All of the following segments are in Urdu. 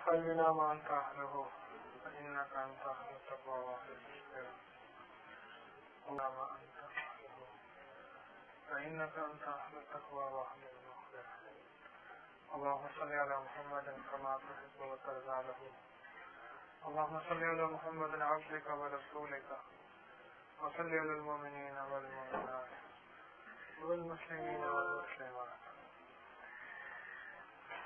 فبنا ما أنت أهله فإنك أنت أهل التقوى وأهل البر وما أنت أهله فإنك أنت أهل التقوى وأهل المغفرة اللهم صل على محمد كما تحب وترضى له اللهم صل على محمد عبدك ورسولك وصل على المؤمنين والمؤمنات والمسلمين والمسلمات.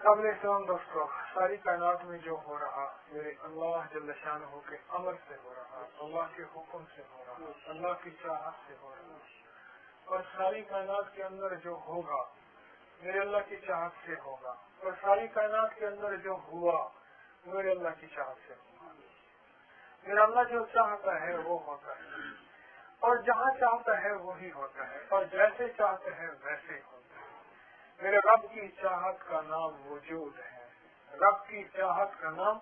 قبل اسلام دوستو، ساری کائنات میں جو ہو رہا میرے اللہ جل شانہ کے امر سے ہو رہا، اللہ کے حکم سے ہو رہا، اللہ کی چاہت سے ہو رہا، اور ساری کائنات کے اندر جو ہوگا میرے اللہ کی چاہت سے ہوگا، اور ساری کائنات کے اندر جو ہوا میرے اللہ کی چاہت سے ہوگا. میرا اللہ جو چاہتا ہے وہ ہوتا ہے، اور جہاں چاہتا ہے وہی ہوتا ہے، اور جیسے چاہتا ہے ویسے ہوتا ہے. میرے رب کی چاہت کا نام وجود ہے، رب کی چاہت کا نام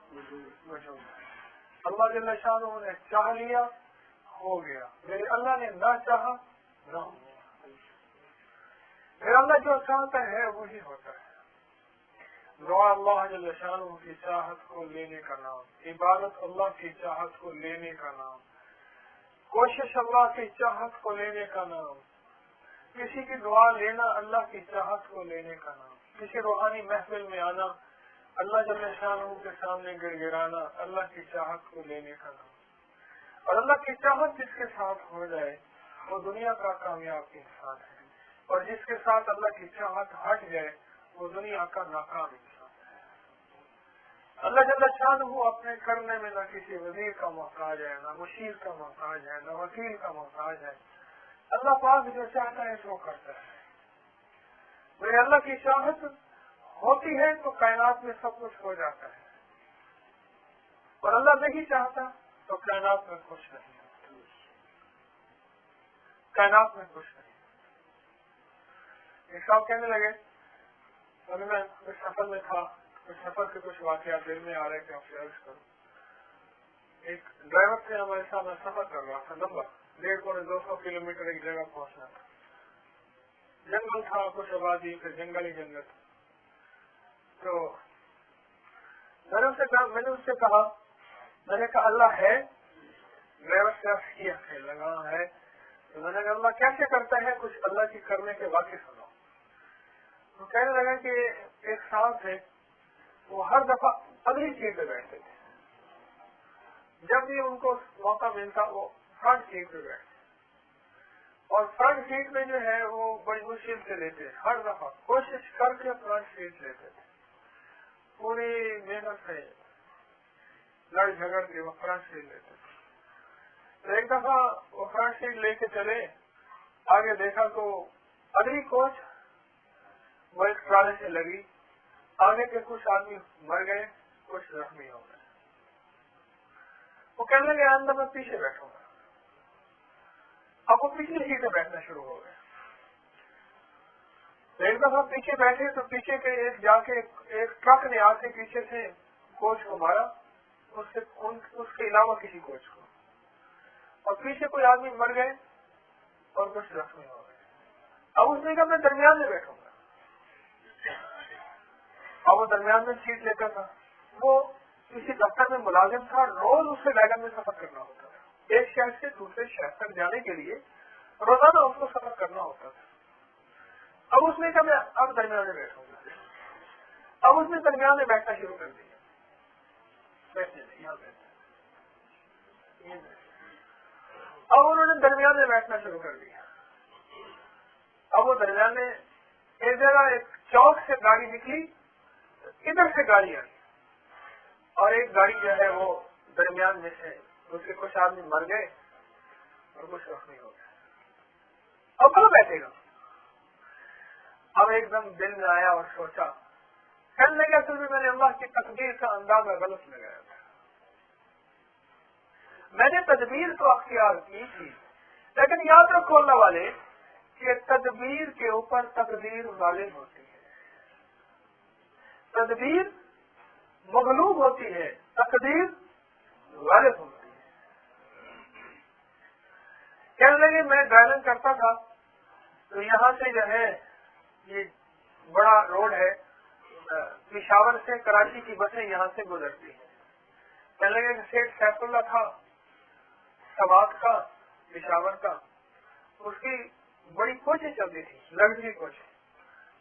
وجود ہے. اللہ جل شانہ نے چاہ لیا ہو گیا، میرے اللہ نے نہ چاہا نہ ہوا. میرا اللہ جو چاہتا ہے وہی ہوتا ہے. دعا اللہ جل شانہ کی چاہت کو لینے کا نام، عبادت اللہ کی چاہت کو لینے کا نام، کوشش اللہ کی چاہت کو لینے کا نام، کسی کی دعا لینا اللہ کی چاہت کو لینے کا نام، کسی روحانی محفل میں آنا اللہ جل شانہ کے سامنے گڑ گڑانا اللہ کی چاہت کو لینے کا نام. اور اللہ کی چاہت جس کے ساتھ ہو جائے وہ دنیا کا کامیاب انسان ہے، اور جس کے ساتھ اللہ کی چاہت ہٹ جائے وہ دنیا کا ناکام انسان ہے. اللہ جل شانہ اپنے کرنے میں نہ کسی وزیر کا محتاج ہے، نہ مشیر کا محتاج ہے، نہ وکیل کا محتاج ہے. اللہ پاک جو چاہتا ہے سو کرتا ہے. میرے اللہ کی چاہت ہوتی ہے تو کائنات میں سب کچھ ہو جاتا ہے، اور اللہ نہیں چاہتا تو کائنات میں کچھ نہیں ہوتا، کائنات میں کچھ نہیں. ایک صاحب کہنے لگے، ابھی میں کچھ سفر میں تھا، کچھ سفر کے کچھ واقعات دل میں آ رہے تھے، آپ سے عرض کروں. ایک ڈرائیور سے ہمارے ساتھ میں سفر کر رہا تھا، لمبا 150-200 کلومیٹر ایک جگہ پہنچنا تھا. جنگل تھا، کچھ آبادی، پھر جنگل ہی جنگل. تو میں نے اس سے کہا، میں نے کہا اللہ ہے؟ ڈرائیور سے عرض کیا ہے لگا ہے. تو میں نے کہا اللہ کیسے کرتا ہے، کچھ اللہ کی کرنے کے واقع سنو. تو کہنے لگا کہ ایک صاحب تھے، وہ ہر دفعہ اگلی سیٹ پہ بیٹھتے تھے. جب بھی ان کو موقع ملتا وہ فرنٹ سیٹ پہ بیٹھتے، اور فرنٹ سیٹ میں جو ہے وہ بڑی مشکل سے لیتے، ہر دفعہ کوشش کر کے فرنٹ سیٹ لیتے تھے. پوری محنت سے لڑ جھگڑ کے وہ فرنٹ سیٹ لیتے تھے. تو ایک دفعہ وہ فرنٹ سیٹ لے کے چلے، آگے دیکھا تو اگلی کوچ وہ ایک ٹرالے سے لگی، آگے کے کچھ آدمی مر گئے، کچھ زخمی ہو گئے. وہ کہنے لگے اندر میں پیچھے بیٹھوں گا. اب وہ پچھلی سیٹ پہ بیٹھنا شروع ہو گئے. ایک دفعہ پیچھے بیٹھے تو پیچھے کے جا کے ایک ٹرک نے آ کے پیچھے سے کوچ کو مارا، اس کے علاوہ کسی کوچ کو، اور پیچھے کوئی آدمی مر گئے اور کچھ زخمی ہو گئے. اب اس نے کہا میں درمیان میں بیٹھوں گا. اب وہ درمیان میں سیٹ لیتا تھا. وہ کسی دفتر میں ملازم تھا، روز اس سے ویگن میں سفر کرنا ہوتا تھا. ایک شہر سے دوسرے شہر تک جانے کے لیے روزانہ اس کو سفر کرنا ہوتا تھا. اب اس نے کہا میں اب درمیان میں بیٹھوں گا. اب اس نے درمیان میں بیٹھنا شروع کر دیا. بیٹھنے نہیں، یہاں بیٹھنا. اب انہوں نے درمیان میں بیٹھنا شروع کر دیا. اب وہ درمیان میں ایک جگہ ایک چوک سے گاڑی نکلی، ادھر سے گاڑی آئی، اور ایک گاڑی جو ہے وہ درمیان میں سے اس کے کچھ آدمی مر گئے اور کچھ زخمی ہو گئے. اب کہاں بیٹھے گا؟ اب ایک دم دل میں آیا اور سوچا، کہنے لگا اصل میں نے اللہ کی تقدیر کا اندازہ غلط لگایا تھا. میں نے تدبیر تو اختیار کی تھی، لیکن یاد رکھو اللہ والے کہ تدبیر کے اوپر تقدیر غالب ہوتی ہے. تدبیر مغلوب ہوتی ہے، تقدیر غالب ہوتی ہے. کہنے لگے میں ڈرائیونگ کرتا تھا تو یہاں سے جو ہے یہ بڑا روڈ ہے، پشاور سے کراچی کی بسیں یہاں سے گزرتی ہیں. کہنے لگے کہ سیٹ سیف اللہ تھا سوات کا پشاور کا, اس کی بڑی کوچیں چلتی تھی, لگژری کوچیں.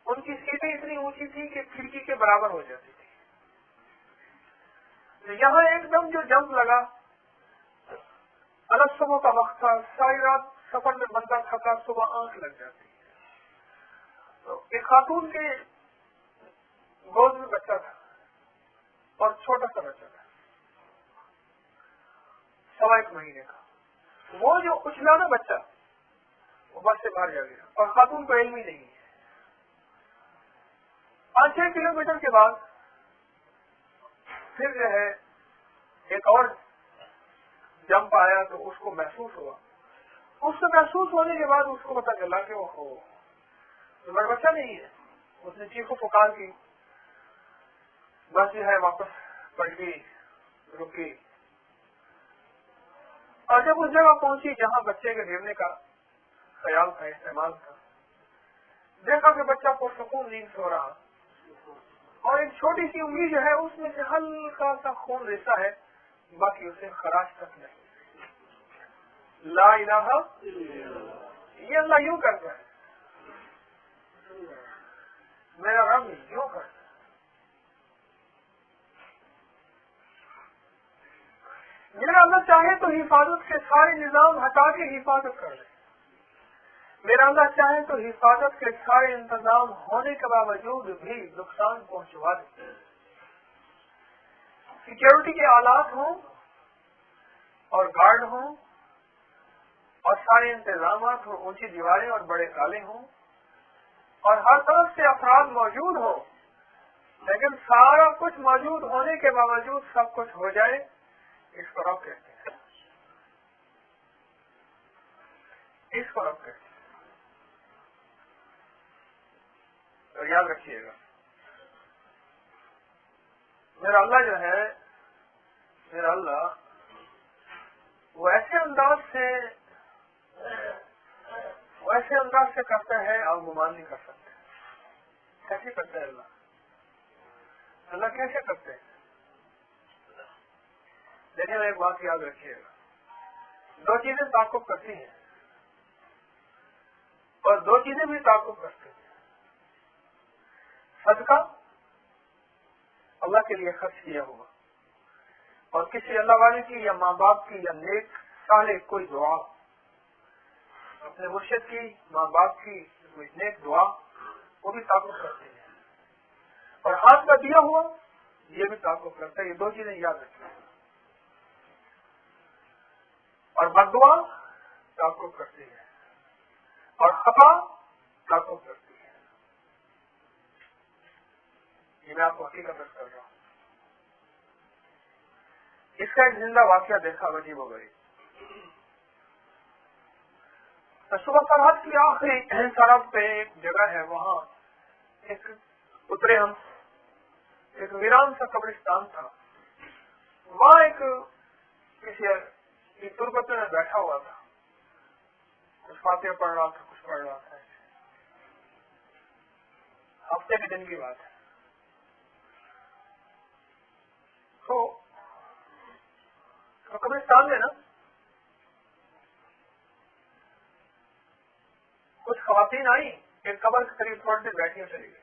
ان کی سیٹیں اتنی اونچی تھی کہ کھڑکی کے برابر ہو جاتی تھی. یہاں ایک دم جو جمپ لگا, الگ صبح کا وقت تھا, ساری رات سفر میں بندہ تھکا, صبح آنکھ لگ جاتی ہے. تو ایک خاتون کے گود میں بچہ تھا اور چھوٹا سا بچہ تھا 1.25 مہینے کا. وہ جو اچھلا نا بچہ وہ بس سے باہر جا گیا اور خاتون کو علم ہی نہیں ہے. 5-6 کلومیٹر کے بعد پھر جو ہے ایک اور جمپ آیا تو اس کو محسوس ہوا. اس کو محسوس ہونے کے بعد اس کو پتا چلا کہ وہ تو بچہ نہیں ہے. اس نے چیخ و پکار کی, بس جو ہے واپس پلٹی, رکی, اور جب اس جگہ پہنچی جہاں بچے کے گرنے کا خیال تھا, استعمال تھا, دیکھا کہ بچہ پرسکون نیند سو رہا اور ایک چھوٹی سی انگلی جو ہے اس میں سے ہلکا سا خون ریسا ہے, باقی اسے خراش تک نہیں. لا الہ, یہ اللہ یوں کرتا ہے, میرا رب یوں کرتا ہے. میرا اللہ چاہے تو حفاظت کے سارے نظام ہٹا کے حفاظت کر لے. میرا اللہ چاہے تو حفاظت کے سارے انتظام ہونے کے باوجود بھی نقصان پہنچوا دے. سیکیورٹی کے آلات ہوں اور گارڈ ہوں اور سارے انتظامات ہوں, اونچی دیواریں اور بڑے تالے ہوں اور ہر طرف سے افراد موجود ہوں, لیکن سارا کچھ موجود ہونے کے باوجود سب کچھ ہو جائے, اس کو رب کہتے ہیں. اس کو رب کہتے ہیں. تو یاد رکھیے گا, میرا اللہ جو ہے, میرا اللہ وہ ایسے انداز سے کرتا ہے آپ گمان نہیں کر سکتے. کیسے کرتا ہے اللہ؟ اللہ کیسے کرتے ہیں؟ لیکن ایک بات یاد رکھیے گا, 2 چیزیں تعاقب کرتی ہیں اور 2 چیزیں بھی تعاقب کرتی ہیں. صدقہ اللہ کے لیے خرچ کیا ہوا, اور کسی اللہ والے کی یا ماں باپ کی یا نیک صالح کوئی دعا, اپنے مرشد کی, ماں باپ کی کوئی نیک دعا, وہ بھی تعاقب کرتے ہیں. اور ہاتھ کا دیا ہوا یہ بھی تعاقب کرتا ہے. یہ 2 چیزیں یاد رکھیں. اور بددعا تعاقب کرتی ہے اور خطا تعاقب کرتی ہے. یہ میں آپ کو حقیقت کر رہا ہوں. اس کا ایک زندہ واقعہ دیکھا, عجیب ہو گئی. صبح سرحد کی آخری سڑک پہ ایک جگہ ہے, وہاں ایک اترے ہم, ایک ویران سا قبرستان تھا. وہاں ایک کسی تربت میں بیٹھا ہوا تھا, کچھ فاتحہ پڑھ رہا تھا, کچھ پڑھ رہا تھا. ہفتے کے دن کی بات ہے. تو قبرستان میں نا کچھ خواتین آئی, ایک قبر کے قریب تھوڑی دیر بیٹھی چلی گئی.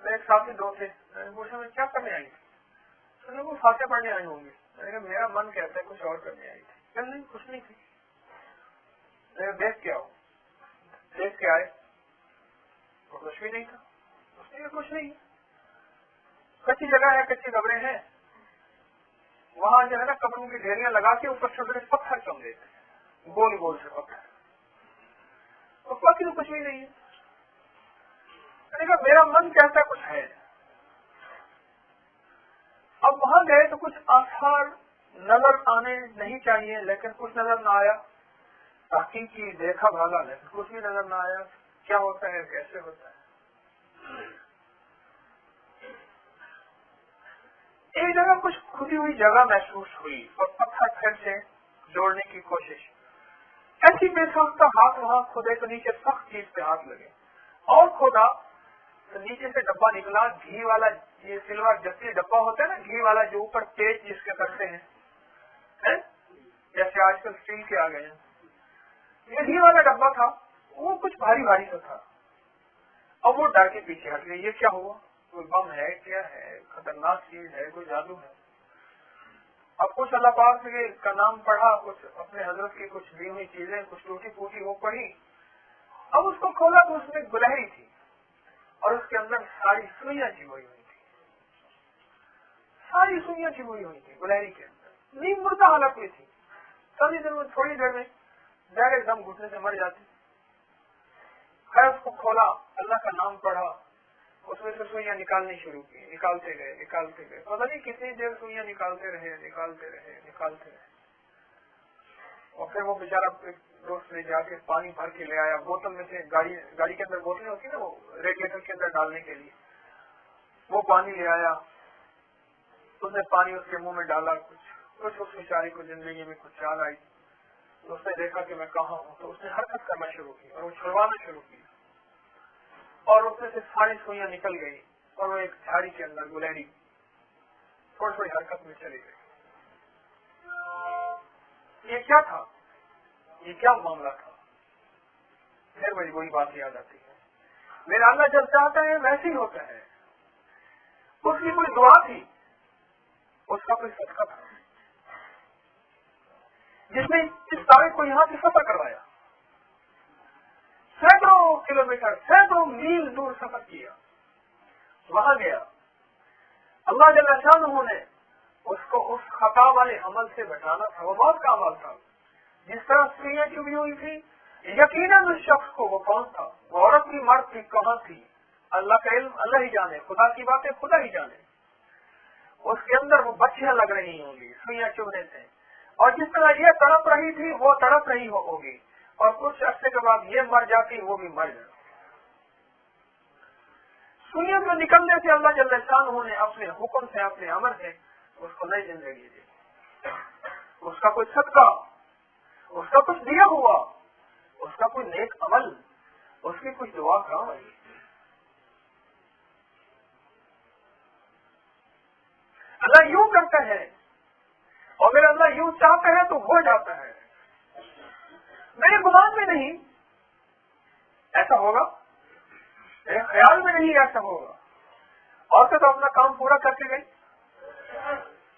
میرے ایک ساتھی 2 تھے, میں نے پوچھا میں کیا کرنے آئی تھی؟ تو وہ فاتحہ پڑھنے آئی ہوں گی. میں نے کہا میرا من کہتا ہے کچھ اور کرنے آئی تھی. کہ نہیں, کچھ نہیں تھی. میں دیکھ کے آؤ. دیکھ کے آئے تو کچھ بھی نہیں تھا. اس نے کچھ نہیں, کچی جگہ ہے, کچی قبریں ہیں, وہاں جو ہے نا قبروں کی ڈھیریاں لگا کے اوپر چھوٹے پتھر چم دیتے ہیں, گول گول سے پتھر. تو باقی تو کچھ بھی نہیں ہے. میں نے کہا میرا من کہتا ہے کچھ ہے. اب وہاں گئے تو کچھ آثار نظر آنے نہیں چاہیے, لیکن کچھ نظر نہ آیا. تحقیق کی, دیکھا بھاگا, لیکن کچھ بھی نظر نہ آیا. کیا ہوتا ہے, کیسے ہوتا ہے. ایک جگہ کچھ کھدی ہوئی جگہ محسوس ہوئی اور پتھر پھر سے جوڑنے کی کوشش. ایسی بے ساختہ ہاتھ وہاں کھدے تو نیچے سخت چیز پہ ہاتھ لگے اور کھودا تو نیچے سے ڈبا نکلا گھی والا، یہ سلور جستی ڈبا ہوتا ہے نا گھی والا، جو اوپر پیچ جس کے کرتے ہیں جیسے آج کل اسٹیل کے آ گئے ہیں، یہ گھی والا ڈبا تھا، وہ کچھ بھاری بھاری سا تھا. اب وہ ڈر کے پیچھے ہٹ گئے، یہ کیا ہوا، کوئی بم ہے، کیا ہے، خطرناک چیز ہے، کوئی جادو ہے. اب کچھ اللہ پاک کا نام پڑھا، کچھ اپنے حضرت کی کچھ دی ہوئی چیزیں کچھ ٹوٹی پوٹی وہ پڑھی. اب اس کو کھولا تو اس میں گلہری تھی اور اس کے اندر ساری سوئیاں چبوئی ہوئی تھی، ساری سوئیاں چبوئی ہوئی تھی گلہری کے اندر، نیند مردہ حالت میں تھی. تھوڑی دیر میں ڈائریکٹ دم گھٹنے سے مر جاتی. خیر اس کو کھولا، اللہ کا نام پڑھا، اس میں سے سوئیاں نکالنی شروع کی، نکالتے گئے پتہ نہیں کتنی دیر سوئیاں نکالتے رہے. اور پھر وہ بیچارہ دوست لے جا کے پانی بھر کے لے آیا، بوتل میں سے گاڑی کے اندر بوتلیں ہوتی نا وہ ریڈیٹر کے اندر ڈالنے کے لیے، وہ پانی لے آیا. اس نے پانی اس کے منہ میں ڈالا، کچھ اس بیچارے کو زندگی میں کچھ یاد آئی. تو اس نے دیکھا کہ میں کہاں ہوں، تو اس نے حرکت کرنا شروع کی اور وہ چھڑوانا شروع کیا، اور اس میں سے ساری سوئیاں نکل گئی اور وہ ایک جھاڑی کے اندر گلہری تھوڑی حرکت میں چلی گئی. یہ کیا تھا، یہ کیا معاملہ تھا؟ پھر مجھے وہی بات یاد آتی ہے، میرا اللہ جب چاہتا ہے ویسے ہی ہوتا ہے. اس کی کوئی دعا تھی، اس کا کوئی صدقہ تھا جس نے اس تارے کو یہاں سے سفر کروایا، سینکڑوں کلومیٹر، سینکڑوں میل دور سفر کیا، وہاں گیا. اللہ جل شانہ نے اس کو اس خطا والے عمل سے بچانا تھا. وہ موت کا عمل تھا، جس طرح سوئیاں چبھی ہوئی تھی. یقیناً اس شخص کو وہ کون تھا، وہ عورت کی، مرد کی، کہاں تھی، اللہ کا علم اللہ ہی جانے، خدا کی باتیں خدا ہی جانے. اس کے اندر وہ بچیاں لگ رہی ہوں گی سوئیاں چبھنے سے، اور جس طرح یہ تڑپ رہی تھی وہ تڑپ رہی ہوگی، اور کچھ عرصے کے بعد یہ مر جاتی، وہ بھی مر جاتی. سوئیاں کو نکلنے سے اللہ جل شانہ نے اپنے حکم سے، اپنے امر سے اس کو نئی زندگی دی. اس کا کوئی صدقہ، اس کا کچھ دیا ہوا، اس کا کوئی نیک عمل، اس کی کچھ دعا کام آئی. اللہ یوں کرتا ہے، اور میرا اللہ یوں چاہتا ہے تو ہو جاتا ہے. میرے گمان میں نہیں ایسا ہوگا، میرے خیال میں نہیں ایسا ہوگا. عورتیں تو اپنا کام پورا کر کے گئی.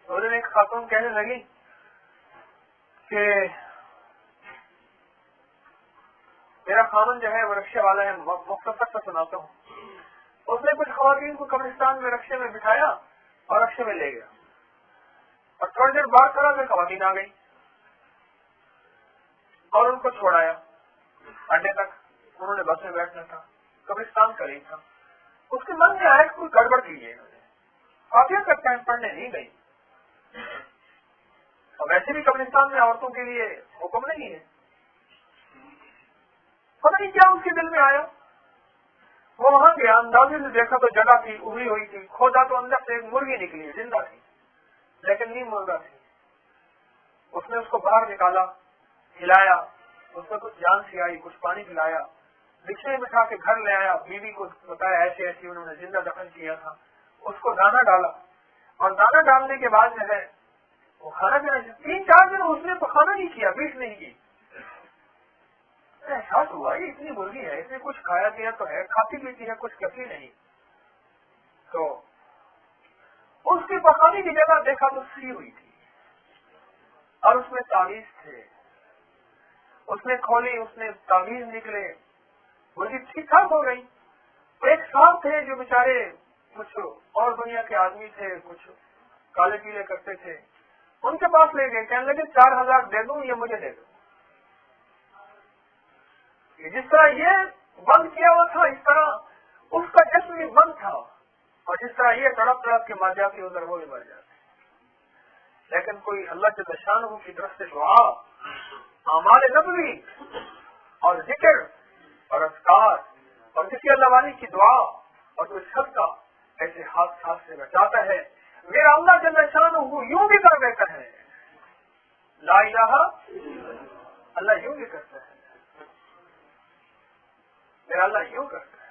اس دن ایک خاتون کہنے لگی کہ میرا خامن جو ہے وہ رکشے والا ہے، مختصر سے سناتا ہوں. اس نے کچھ خواتین کو قبرستان میں رکشے میں بٹھایا اور رکشے میں لے گیا، اور تھوڑی دیر بعد طرح میں خواتین آ گئی اور ان کو چھوڑایا اڈے تک. انہوں نے بس میں بیٹھنا تھا، قبرستان قریب تھا. اس کے من میں آیا کہ کوئی گڑبڑ کی ہے، فاتحہ تک ٹائم پڑھنے نہیں گئی. اور ویسے بھی قبرستان میں عورتوں کے لیے حکم نہیں ہے. پتہ نہیں کیا اس کے دل میں آیا، وہ وہاں گیا، اندازے سے دیکھا تو جگہ تھی ابری ہوئی تھی، کھودا تو اندر سے ایک مرغی نکلی، زندہ تھی لیکن نہیں مردہ تھی. اس نے اس کو باہر نکالا، ہلایا، اس میں کچھ جان سی آئی، کچھ پانی پلایا، بچھڑے بٹھا کے گھر لے آیا. بیوی کو بتایا ایسے ایسے انہوں نے زندہ دفن کیا تھا. اس کو دانا ڈالا، اور دانا ڈالنے کے بعد جو ہے وہ کھانا پینا 3-4 دن اس نے تو کھانا نہیں کیا، بیٹ نہیں کی. احساس ہوا یہ اتنی مرغی ہے، اس نے کچھ کھایا پیا تو ہے، کھاتی پیتی ہے، کچھ کرتی نہیں. تو اس کی پکانے کی جگہ دیکھا تو سی ہوئی تھی اور اس میں تعویذ تھے. اس نے کھولی، اس نے تعویذ نکلے، مرغی ٹھیک ٹھاک ہو گئی. ایک صاحب تھے جو بیچارے کچھ اور دنیا کے آدمی تھے، کچھ کالے پیلے کرتے تھے، ان کے پاس لے گئے، کہنے لگے 4000 دے دوں، یہ مجھے دے دو. جس طرح یہ بند کیا ہوا تھا اس طرح اس کا جسم بھی بند تھا، اور جس طرح یہ تڑپ تڑپ کے مر جاتی ادھر وہ بھی مر جاتے. لیکن کوئی اللہ جل شانہ کی طرف سے دعا، اعمال نبوی اور ذکر اور اذکار اور کسی اللہ والی کی دعا اور کوئی صدقہ ایسے ہاتھ سے بچاتا ہے. میرا اللہ جل شانہ یوں بھی کر دیتا ہے، لا الہ، اللہ یوں بھی کرتا ہے، میرا اللہ یوں کرتا ہے.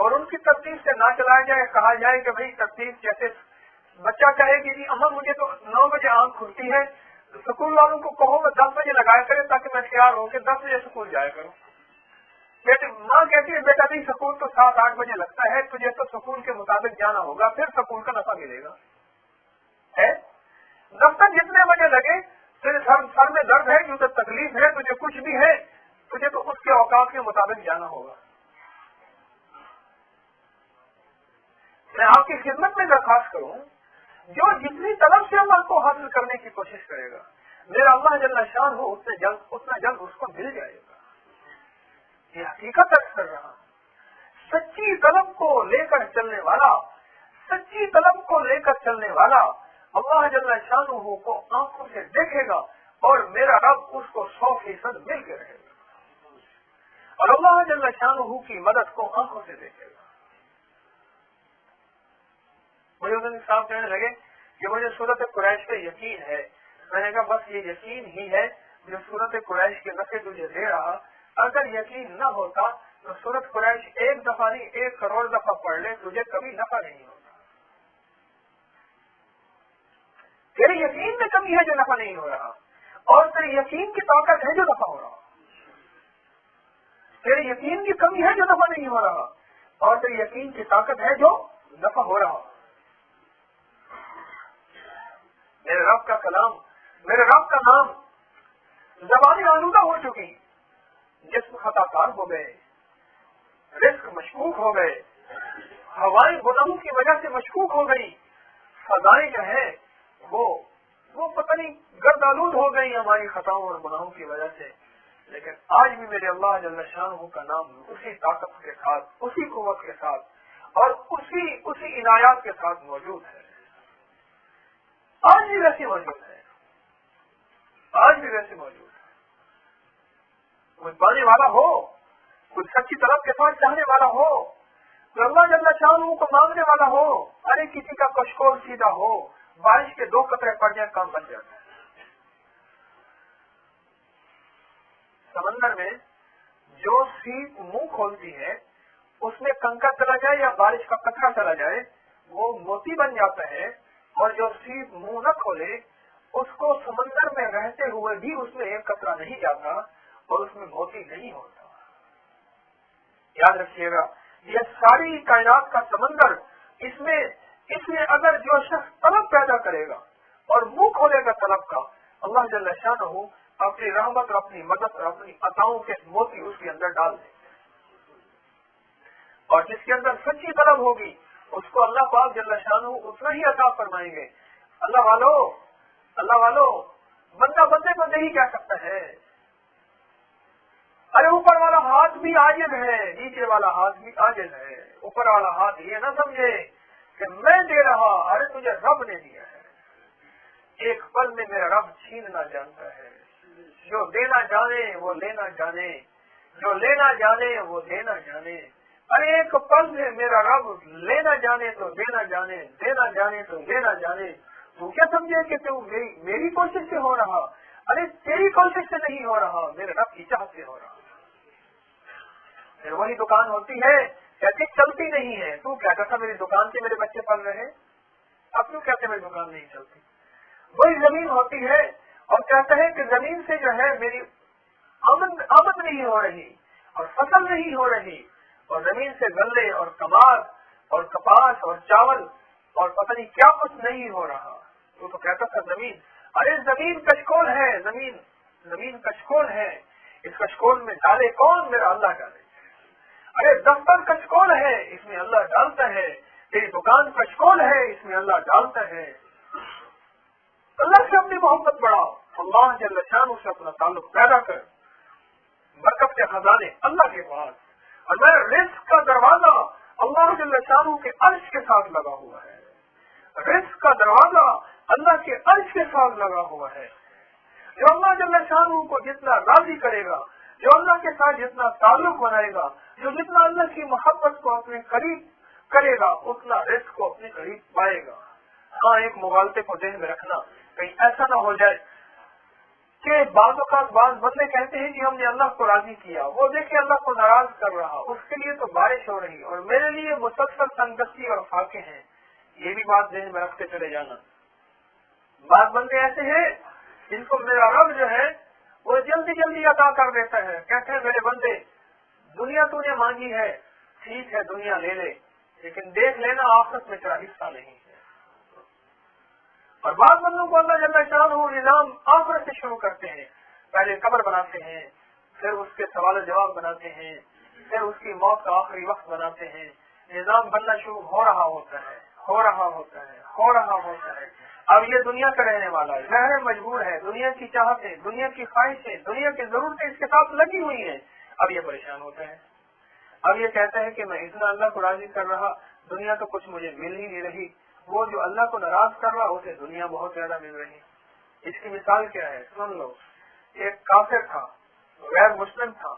اور ان کی ترتیب سے نہ چلایا جائے. کہا جائے کہ بھائی ترتیب جیسے بچہ کہے کہ جی اماں مجھے تو 9 بجے آنکھ کھلتی ہے, اسکول والوں کو کہو میں 10 بجے لگایا کرے تاکہ میں تیار ہوں کہ 10 بجے اسکول جایا کروں. ماں کہتی ہے بیٹا نہیں اسکول تو 7-8 بجے لگتا ہے, تجھے تو اسکول کے مطابق جانا ہوگا, پھر اسکول کا نفع ملے گا. دفتر جتنے بجے لگے تیرے سر میں درد ہے, جو تکلیف ہے, تجھے کچھ بھی ہے, تجھے تو اس کے اوقات کے مطابق جانا ہوگا. میں آپ کی خدمت میں درخواست کروں, جو جتنی طلب سے اللہ کو حاصل کرنے کی کوشش کرے گا, میرا اللہ جل شان ہو اتنا جلد اس کو مل جائے گا. یہ حقیقت عرض کر رہا. سچی طلب کو لے کر چلنے والا, سچی طلب کو لے کر چلنے والا اللہ جل شانہ کو آنکھوں سے دیکھے گا اور میرا رب اس کو 100% مل کے رہے گا, اور اللہ جل شانہ کی مدد کو آنکھوں سے دیکھے گا. مجھے اس دن صاحب کہنے لگے کہ مجھے سورت قریش پہ یقین ہے. میں نے کہا بس یہ یقین ہی ہے جو سورت قریش کے نفع تجھے دے رہا. اگر یقین نہ ہوتا تو سورت قریش 1 دفعہ نہیں 1 کروڑ دفعہ پڑھ لے, تجھے کبھی نفع نہیں ہوتا. تیرے یقین میں کمی ہے جو نفع نہیں ہو رہا, اور تیرے یقین کی طاقت ہے جو نفع ہو رہا. تیرے یقین کی کمی ہے جو نفع نہیں ہو رہا, اور تیرے یقین کی طاقت ہے جو نفع ہو رہا. میرے رب کا کلام, میرے رب کا نام زبانیں آلودہ ہو چکی, جسم خطا کار ہو گئے, رزق مشکوک ہو گئے, ہوائیں گناہوں کی وجہ سے مشکوک ہو گئی, فضائیں جو ہے وہ پتہ نہیں گرد آلود ہو گئی ہماری خطاؤں اور گناہوں کی وجہ سے. لیکن آج بھی میرے اللہ جل شانہ کا نام اسی طاقت کے ساتھ, اسی قوت کے ساتھ اور اسی عنایات کے ساتھ موجود ہے. آج بھی ویسے موجود ہے, آج بھی ویسے موجود ہے. کوئی پانے والا ہو, کوئی سچی طرف کے ساتھ چاہنے والا ہو, کوئی اللہ جل شانہ کو مانگنے والا ہو, ارے کسی کا کشکول سیدھا ہو, بارش کے 2 قطرے پڑ جائیں کام بن جاتا ہے. سمندر میں جو سیپ منہ کھولتی ہے اس میں کنکر چلا جائے یا بارش کا قطرہ چلا جائے وہ موتی بن جاتا ہے, اور جو سیپ منہ نہ کھولے اس کو سمندر میں رہتے ہوئے بھی اس میں 1 قطرہ نہیں جاتا اور اس میں موتی نہیں ہوتا. یاد رکھیے گا, یہ ساری کائنات کا سمندر, اس میں اگر جو شخص طلب پیدا کرے گا اور منہ کھولے گا طلب کا, اللہ جل شانہ اپنی رحمت اور اپنی مدد اور اپنی عطاؤں کے موتی اس کے اندر ڈال دیں. اور جس کے اندر سچی طلب ہوگی اس کو اللہ پاک جل شانہ اتنا ہی عطا فرمائیں گے. اللہ والو بندہ بندے کو نہیں کہہ سکتا ہے, ارے اوپر والا ہاتھ بھی عاجز ہے, نیچے والا ہاتھ بھی عاجز ہے. اوپر والا ہاتھ یہ نہ سمجھے کہ میں دے رہا, ارے تجھے رب نے دیا ہے. ایک پل میں میرا رب چھیننا جانتا ہے. جو دینا جانے وہ لینا جانے, جو لینا جانے وہ دینا جانے. ارے ایک پل میں میرا رب لینا جانے تو دینا جانے, دینا جانے تو لینا جانے. تو کیا سمجھے کہ تو میری کوشش سے ہو رہا, ارے تیری کوشش سے نہیں ہو رہا, میرے رب کی چاہت سے ہو رہا. پھر وہی دکان ہوتی ہے کہتے چلتی نہیں ہے. تو کیا کہتا میری دکان سے میرے بچے پل رہے, اب کیوں کہتے میری دکان نہیں چلتی. وہی زمین ہوتی ہے اور کہتا ہے کہ زمین سے جو ہے میری آمد نہیں ہو رہی اور فصل نہیں ہو رہی, اور زمین سے غلے اور کماد اور کپاس اور چاول اور پتہ نہیں کیا کچھ نہیں ہو رہا. تو کہتا تھا زمین, ارے زمین کشکول ہے, زمین کشکول ہے, اس کشکول میں ڈالے کون, میرا اللہ ڈالے. ارے دفتر کشکول ہے, اس میں اللہ ڈالتا ہے. تیری دکان کشکول ہے, اس میں اللہ ڈالتا ہے. اللہ سے اپنی محبت بڑھاؤ, اللہ جل شانہ سے اپنا تعلق پیدا کر. برکت کے خزانے اللہ کے پاس, اور میرا رزق کا دروازہ اللہ جل شانہ کے عرش کے ساتھ لگا ہوا ہے. رزق کا دروازہ اللہ کے عرش کے ساتھ لگا ہوا ہے. جو اللہ جل شانہ کو جتنا راضی کرے گا, جو اللہ کے ساتھ جتنا تعلق بنائے گا, جو جتنا اللہ کی محبت کو اپنے قریب کرے گا, اتنا رزق کو اپنے قریب پائے گا. ہاں ایک مغالطے کو ذہن میں رکھنا, کہیں ایسا نہ ہو جائے کہ بعض اوقات بعض بندے کہتے ہیں کہ ہم نے اللہ کو راضی کیا، وہ دیکھیں اللہ کو ناراض کر رہا، اس کے لیے تو بارش ہو رہی اور میرے لیے مسلسل تنگدستی اور فاقے ہیں. یہ بھی بات ذہن میں رکھتے چلے جانا. بعض بندے ایسے ہیں جن کو میرا رب جو ہے وہ جلدی جلدی عطا کر دیتا ہے. کہتے ہیں میرے بندے دنیا تو نے مانگی ہے، ٹھیک ہے دنیا لے لے، لیکن دیکھ لینا آخرت میں تیرا حصہ نہیں ہے. اور بعض بندوں کو اللہ جل شانہ نظام آخرت سے شروع کرتے ہیں. پہلے قبر بناتے ہیں، پھر اس کے سوال و جواب بناتے ہیں، پھر اس کی موت کا آخری وقت بناتے ہیں. نظام بننا شروع ہو رہا ہوتا ہے، ہو رہا ہوتا ہے، ہو رہا ہوتا ہے. اب یہ دنیا کا رہنے والا ہے، ظاہر مجبور ہے، دنیا کی چاہتیں، دنیا کی خواہشیں، دنیا کی ضرورتیں اس کے ساتھ لگی ہوئی ہیں. اب یہ پریشان ہوتا ہے. اب یہ کہتا ہے کہ میں اتنا اللہ کو راضی کر رہا، دنیا تو کچھ مجھے مل ہی نہیں رہی. وہ جو اللہ کو ناراض کر رہا اسے دنیا بہت زیادہ مل رہی. اس کی مثال کیا ہے سن لو. ایک کافر تھا، غیر مسلم تھا،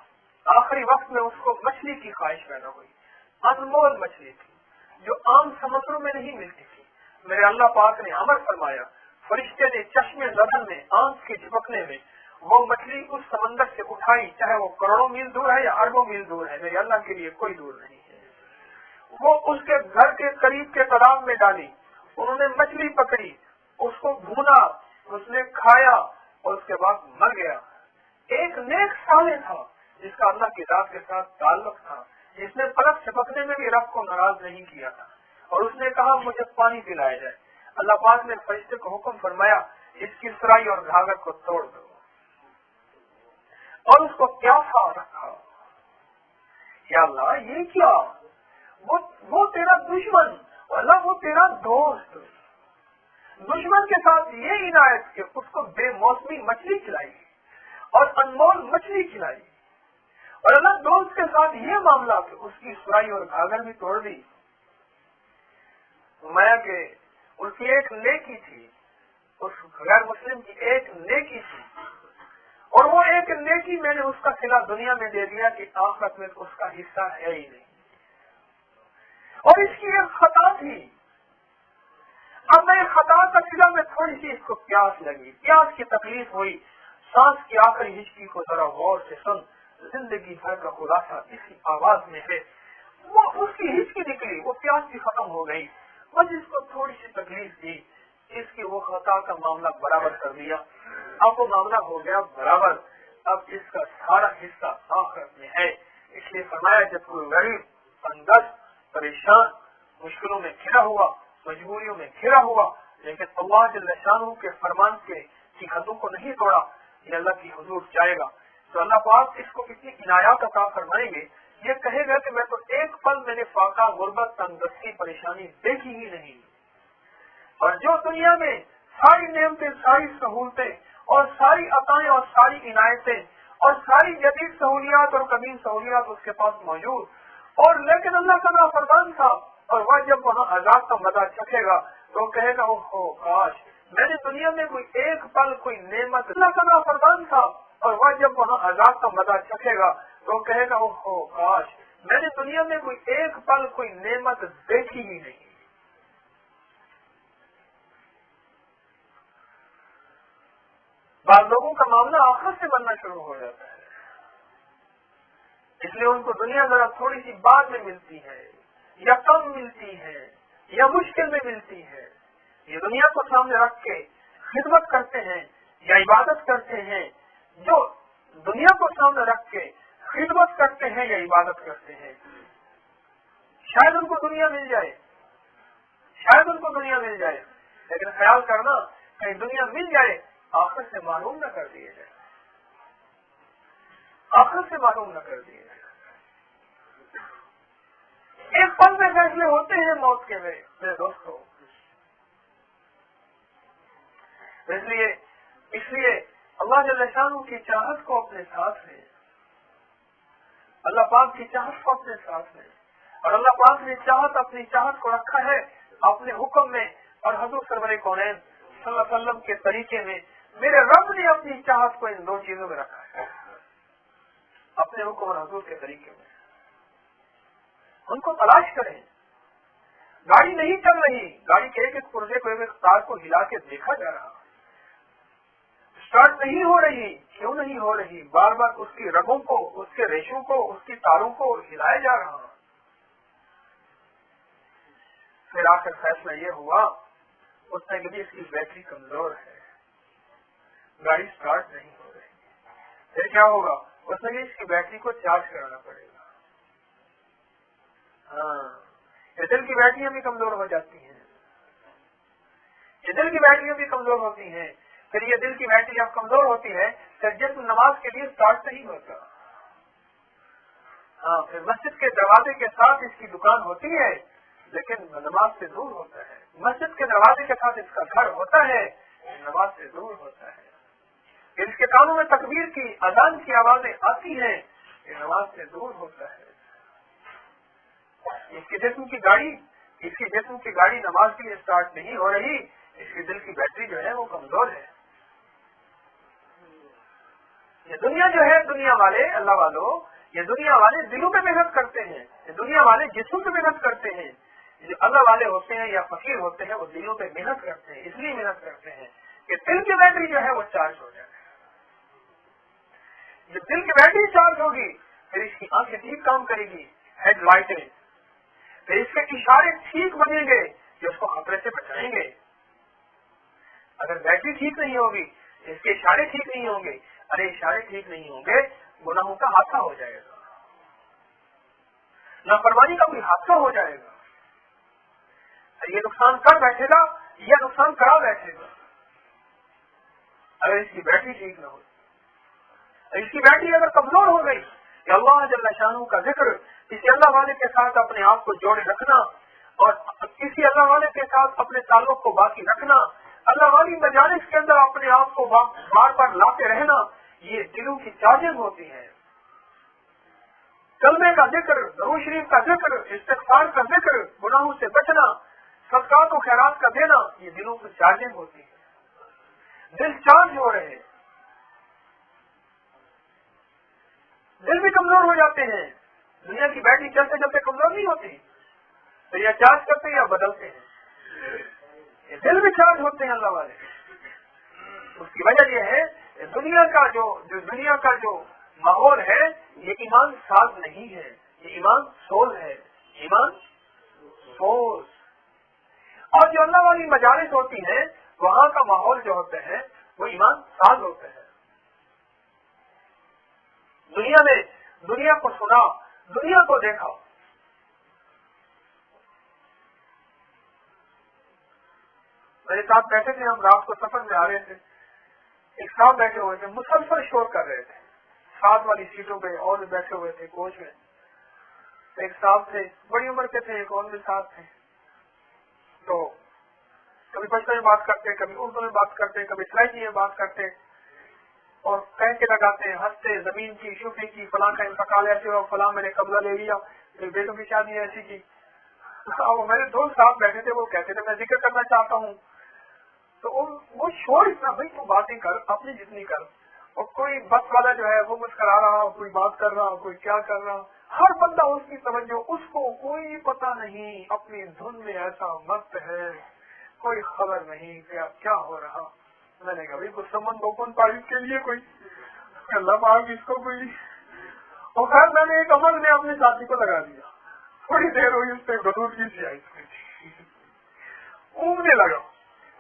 آخری وقت میں اس کو مچھلی کی خواہش پیدا ہوئی. انمول مچھلی تھی جو عام سمندروں میں نہیں ملتی تھی. میرے اللہ پاک نے امر فرمایا، فرشتے نے چشمے زدن میں آنکھ کے جھپکنے میں وہ مچھلی اس سمندر سے اٹھائی، چاہے وہ کروڑوں میل دور ہے یا اربوں میل دور ہے، میرے اللہ کے لیے کوئی دور نہیں ہے. وہ اس کے گھر کے قریب کے تالاب میں ڈالی. انہوں نے مچھلی پکڑی، اس کو بھونا، اس نے کھایا اور اس کے بعد مر گیا. ایک نیک صالح تھا جس کا اللہ کی ذات کے ساتھ تعلق تھا، جس نے پلک جھپکنے میں بھی رب کو ناراض نہیں کیا تھا، اور اس نے کہا مجھے پانی پلایا جائے. اللہ پاک نے فرشتے کو حکم فرمایا اس کی سرائی اور گھاگھر کو توڑ دو، اور اس کو پیاسا رکھا. یا اللہ یہ کیا؟ وہ تیرا دشمن، اللہ وہ تیرا دوست. دشمن کے ساتھ یہ عنایت کہ اس کو بے موسمی مچھلی کھلائی اور انمول مچھلی کھلائی، اور اللہ دوست کے ساتھ یہ معاملہ کہ اس کی سرائی اور گھاگھر بھی توڑ دی. میں کہ اس کی ایک نیکی تھی، اس غیر مسلم کی ایک نیکی تھی، اور وہ ایک نیکی میں نے اس کا صلہ دنیا میں دے دیا کہ آخرت میں اس کا حصہ ہے ہی نہیں. اور اس کی ایک خطا تھی. اب میں خطا کا صلہ میں تھوڑی سی اس کو پیاس لگی، پیاس کی تکلیف ہوئی. سانس کی آخری ہچکی کو ذرا غور سے سن، زندگی بھر کا خلاصہ اسی آواز میں ہے. وہ اس کی ہچکی نکلی، وہ پیاس بھی ختم ہو گئی، بس اس کو تھوڑی سی تکلیف دی، اس کی وہ خطا کا معاملہ برابر کر دیا. اب وہ معاملہ ہو گیا برابر. اب اس کا سارا حصہ آخرت میں ہے. اس لیے فرمایا جب کوئی غریب، تنگدست، پریشان، مشکلوں میں گھرا ہوا، مجبوریوں میں گھرا ہوا، لیکن اللہ جل شانہ کے فرمان کی حدوں کو نہیں توڑا، یہ اللہ کی حضور جائے گا تو اللہ پاک اس کو کتنی عنایات عطا فرمائیں گے. یہ کہے گا کہ میں تو ایک پل میں نے فاقہ، غربت، تنگدستی، پریشانی دیکھی ہی نہیں. اور جو دنیا میں ساری نعمتیں، ساری سہولتیں اور ساری عطائیں اور ساری عنایتیں اور ساری جدید سہولیات اور قدیم سہولیات اس کے پاس موجود، اور لیکن اللہ کا نافرمان تھا، اور وہ جب وہاں عذاب کا مزہ چکھے گا تو کہے گا اوہ کاش میں نے دنیا میں کوئی ایک پل کوئی نعمت. اللہ کا نافرمان تھا، اور وہ جب وہاں عذاب کا مزہ چکھے گا تو کہے گا اوہ کاش میں نے دنیا میں کوئی ایک پل کوئی نعمت دیکھی ہی نہیں. بعض لوگوں کا معاملہ آخرت سے بننا شروع ہو جاتا ہے، اس لیے ان کو دنیا ذرا تھوڑی سی بعد میں ملتی ہے، یا کم ملتی ہے، یا مشکل میں ملتی ہے. یہ دنیا کو سامنے رکھ کے خدمت کرتے ہیں یا عبادت کرتے ہیں، جو دنیا کو سامنے رکھ کے خدمت کرتے ہیں یا عبادت کرتے ہیں، شاید ان کو دنیا مل جائے، شاید ان کو دنیا مل جائے، لیکن خیال کرنا کہیں دنیا مل جائے آخر سے معلوم نہ کر دیے جائے، آخر سے معلوم نہ کر دیے جائے. ایک پل میں فیصلے ہوتے ہیں موت کے میرے دوستوں. اس لیے اللہ جل شانہ کی چاہت کو اپنے ساتھ لیں، اللہ پاک کی چاہت کو اپنے ساتھ لیں. اور اللہ پاک نے اپنی چاہت کو رکھا ہے اپنے حکم میں، اور حضور سرور کونین صلی اللہ علیہ وسلم کے طریقے میں. میرے رب نے اپنی چاہت کو ان دو چیزوں میں رکھا ہے، اپنے حکم اور حضور کے طریقے میں. ان کو تلاش کریں. گاڑی نہیں چل رہی، گاڑی کے ایک ایک پرزے کو ایک ایک تار کو ہلا کے دیکھا جا رہا، اسٹارٹ نہیں ہو رہی، کیوں نہیں ہو رہی؟ بار بار اس کی رگوں کو، اس کے ریشوں کو، اس کی تاروں کو ہلایا جا رہا۔ پھر آخر فیصلہ یہ ہوا، اس نے کہا اس کی بیٹری کمزور ہے، گاڑی سٹارٹ نہیں ہو رہی۔ پھر کیا ہوگا؟ اس نے کہا اس کی بیٹری کو چارج کرانا پڑے گا۔ ہاں، یہ دل کی بیٹریاں بھی کمزور ہو جاتی ہیں، یہ دل کی بیٹریاں بھی کمزور ہوتی ہیں۔ پھر یہ دل کی بیٹری جب کمزور ہوتی ہے پھر جسم نماز کے لیے سٹارٹ نہیں ہوتا۔ ہاں، پھر مسجد کے دروازے کے ساتھ اس کی دکان ہوتی ہے لیکن نماز سے دور ہوتا ہے، مسجد کے دروازے کے ساتھ اس کا گھر ہوتا ہے، نماز سے دور ہوتا ہے۔ پھر اس کے کانوں میں تکبیر کی، اذان کی آوازیں آتی ہیں، یہ نماز سے دور ہوتا ہے۔ اس کے جسم کی گاڑی نماز کے لیے سٹارٹ نہیں ہو رہی، اس کی دل کی بیٹری جو ہے وہ کمزور ہے۔ یہ دنیا جو ہے، دنیا والے، اللہ والوں، یہ دنیا والے دلوں پہ محنت کرتے ہیں، یہ دنیا والے جسموں پہ محنت کرتے ہیں۔ جو اللہ والے ہوتے ہیں یا فقیر ہوتے ہیں وہ دلوں پہ محنت کرتے ہیں، اس لیے محنت کرتے ہیں کہ دل کی بیٹری جو ہے وہ چارج ہو جائے۔ جب دل کی بیٹری چارج ہوگی پھر اس کی آنکھیں ٹھیک کام کرے گی، ہیڈ لائٹیں، پھر اس کے اشارے ٹھیک بنیں گے جو اس کو خطرے سے بچائیں گے۔ اگر بیٹری ٹھیک نہیں ہوگی، اس کے اشارے ٹھیک نہیں ہوں گے، ارے اشارے ٹھیک نہیں ہوں گے، گناہوں کا حادثہ ہو جائے گا، نافرمانی کا کوئی حادثہ ہو جائے گا، یہ نقصان کر بیٹھے گا یا نقصان کرا بیٹھے گا اگر اس کی بیٹری ٹھیک نہ ہو۔ اس کی بیٹری اگر کمزور ہو گئی کہ اللہ جل شانہ کا ذکر، کسی اللہ والے کے ساتھ اپنے آپ کو جوڑے رکھنا اور کسی اللہ والے کے ساتھ اپنے تعلق کو باقی رکھنا، اللہ والی مجالس کے اندر اپنے آپ کو بار بار لاتے رہنا، یہ دلوں کی چارجنگ ہوتی ہے۔ کلمے کا ذکر، درود شریف کا ذکر، استغفار کا ذکر، گناہوں سے بچنا، صدقات و خیرات کا دینا، یہ دلوں کی چارجنگ ہوتی ہے۔ دل چارج ہو رہے ہیں، دل بھی کمزور ہو جاتے ہیں۔ دنیا کی بیٹری چلتے چلتے کمزور نہیں ہوتی، تو یا چارج کرتے ہیں یا بدلتے ہیں، یہ دل بھی چارج ہوتے ہیں اللہ والے۔ اس کی وجہ یہ ہے کہ دنیا کا جو ماحول ہے یہ ایمان ساز نہیں ہے، یہ ایمان سوز ہے، ایمان سوز۔ اور جو اللہ والی مجالس ہوتی ہیں وہاں کا ماحول جو ہوتے ہیں وہ ایمان ساز ہوتے ہیں۔ دنیا کو سنا، دنیا کو دیکھا، میرے ساتھ بیٹھے تھے، ہم رات کو سفر میں آ رہے تھے، ایک صاحب بیٹھے ہوئے تھے، مسلسل شور کر رہے تھے، ساتھ والی سیٹوں پہ اور بھی بیٹھے ہوئے تھے کوچ میں، ایک صاحب تھے بڑی عمر کے تھے، ایک اور بھی ساتھ تھے، تو کبھی پشتو میں بات کرتے، کبھی اردو میں بات کرتے، کبھی سرائکی میں بات کرتے اور کہہ کے لگاتے، ہنستے، زمین کی شفی کی، فلاں کا انتقال ایسے ہوا، فلاں میں نے قبضہ لے لیا، پھر بیٹوں کی شادی ایسی کی۔ میرے دوست صاحب بیٹھے تھے، وہ کہتے تھے میں ذکر کرنا چاہتا ہوں، تو وہ شور اتنا، بھائی تو باتیں کر اپنی جتنی کر، اور کوئی بس والا جو ہے وہ مسکرا رہا، کوئی بات کر رہا، کوئی کیا کر رہا، ہر بندہ اس کی توجہ، اس کو کوئی پتہ نہیں، اپنی دھن میں ایسا مست ہے، کوئی خبر نہیں کیا ہو رہا۔ میں نے کہا بھائی کچھ سمن اوپن تاریخ کے لیے کوئی اللہ پاک اس کو کوئی، اور خیر میں نے ایک عمل میں اپنے ساتھی کو لگا دیا، تھوڑی دیر ہوئی اس پہ غدود کی سی آئی، اونگنے لگا،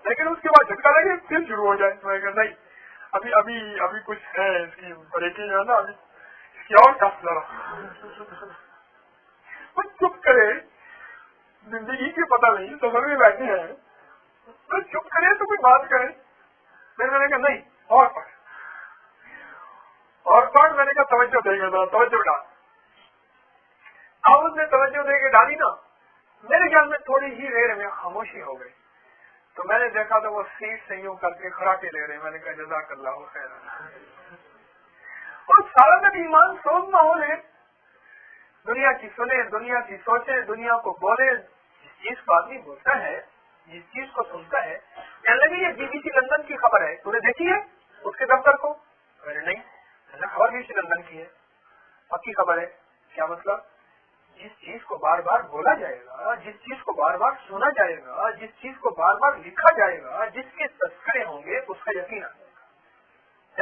لیکن اس کے بعد جھٹکا لگے پھر شروع ہو جائے۔ میں کہا نہیں، ابھی کچھ ہے، اس کی بریکنگ ہے نا، ابھی اس کی اور ٹف لڑا، چپ کرے، زندگی کی پتہ نہیں، سفر میں بیٹھے ہیں، تو چپ کرے تو کوئی بات کرے۔ پھر میں نے کہا نہیں، اور پڑھ، میں نے کہا توجہ دے گا، توجہ ڈال۔ اب اس نے توجہ دے کے ڈالی نا، میرے خیال میں تھوڑی ہی دیر میں خاموشی ہو گئی، تو میں نے دیکھا تو وہ سیٹ سے یوں کر کے خراٹے لے رہے، میں نے کہا جزاک اللہ خیر۔ اور سارا دن ایمان سوز ماحول ہے، دنیا کی سنے، دنیا کی سوچے، دنیا کو بولے، جس چیز کو آدمی بولتا ہے، جس چیز کو سنتا ہے، کہنے لگے یہ BBC لندن کی خبر ہے، تو نے دیکھی ہے اس کے دفتر کو؟ میں نے نہیں، خبر BBC لندن کی ہے، پکی خبر ہے، کیا مطلب؟ جس چیز کو بار بار بولا جائے گا، جس چیز کو بار بار سنا جائے گا، جس چیز کو بار بار لکھا جائے گا، جس کے تذکرے ہوں گے اس کا یقین آ جائے گا۔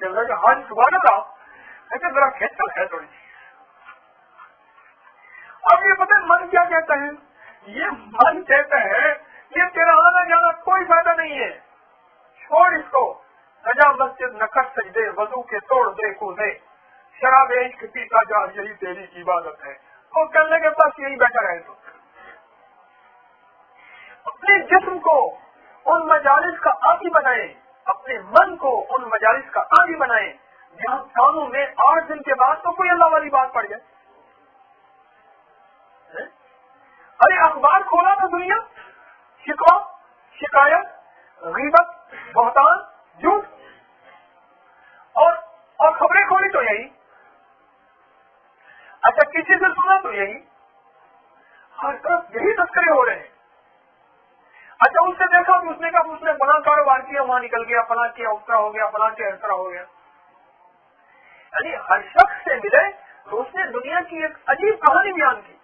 حاج سبحان اللہ ذرا کھیچل ہے تھوڑی سی. اب یہ پتہ من کیا کہتا ہے؟ یہ من کہتا ہے کہ تیرا آنا جانا کوئی فائدہ نہیں ہے، چھوڑ اس کو، سجا مسجد نکٹ سجدے وضو کے توڑ دے کودے، شراب عشق پیتا جا یہی تیری عبادت ہے. وہ کرنے کے پاس یہی بیٹھا رہے تو اپنے جسم کو ان مجالس کا عادی بنائے، اپنے من کو ان مجالس کا عادی بنائے جہاں کانوں میں 8 دن کے بعد تو کوئی اللہ والی بات پڑ جائے. ارے اخبار کھولا تو دنیا شکوا شکایت غیبت بہتان جھوٹ اور خبریں کھولی تو یہی. اچھا کسی سے سنا تو یہی، ہر طرف یہی تذکرے ہو رہے ہیں. اچھا اس سے دیکھا تو اس نے کہا اس نے فلاں کاروبار کیا وہاں نکل گیا، فلاں کیا اس طرح ہو گیا، فلاں کیا اس طرح ہو گیا. یعنی ہر شخص سے ملے تو اس نے دنیا کی ایک عجیب کہانی بیان کی.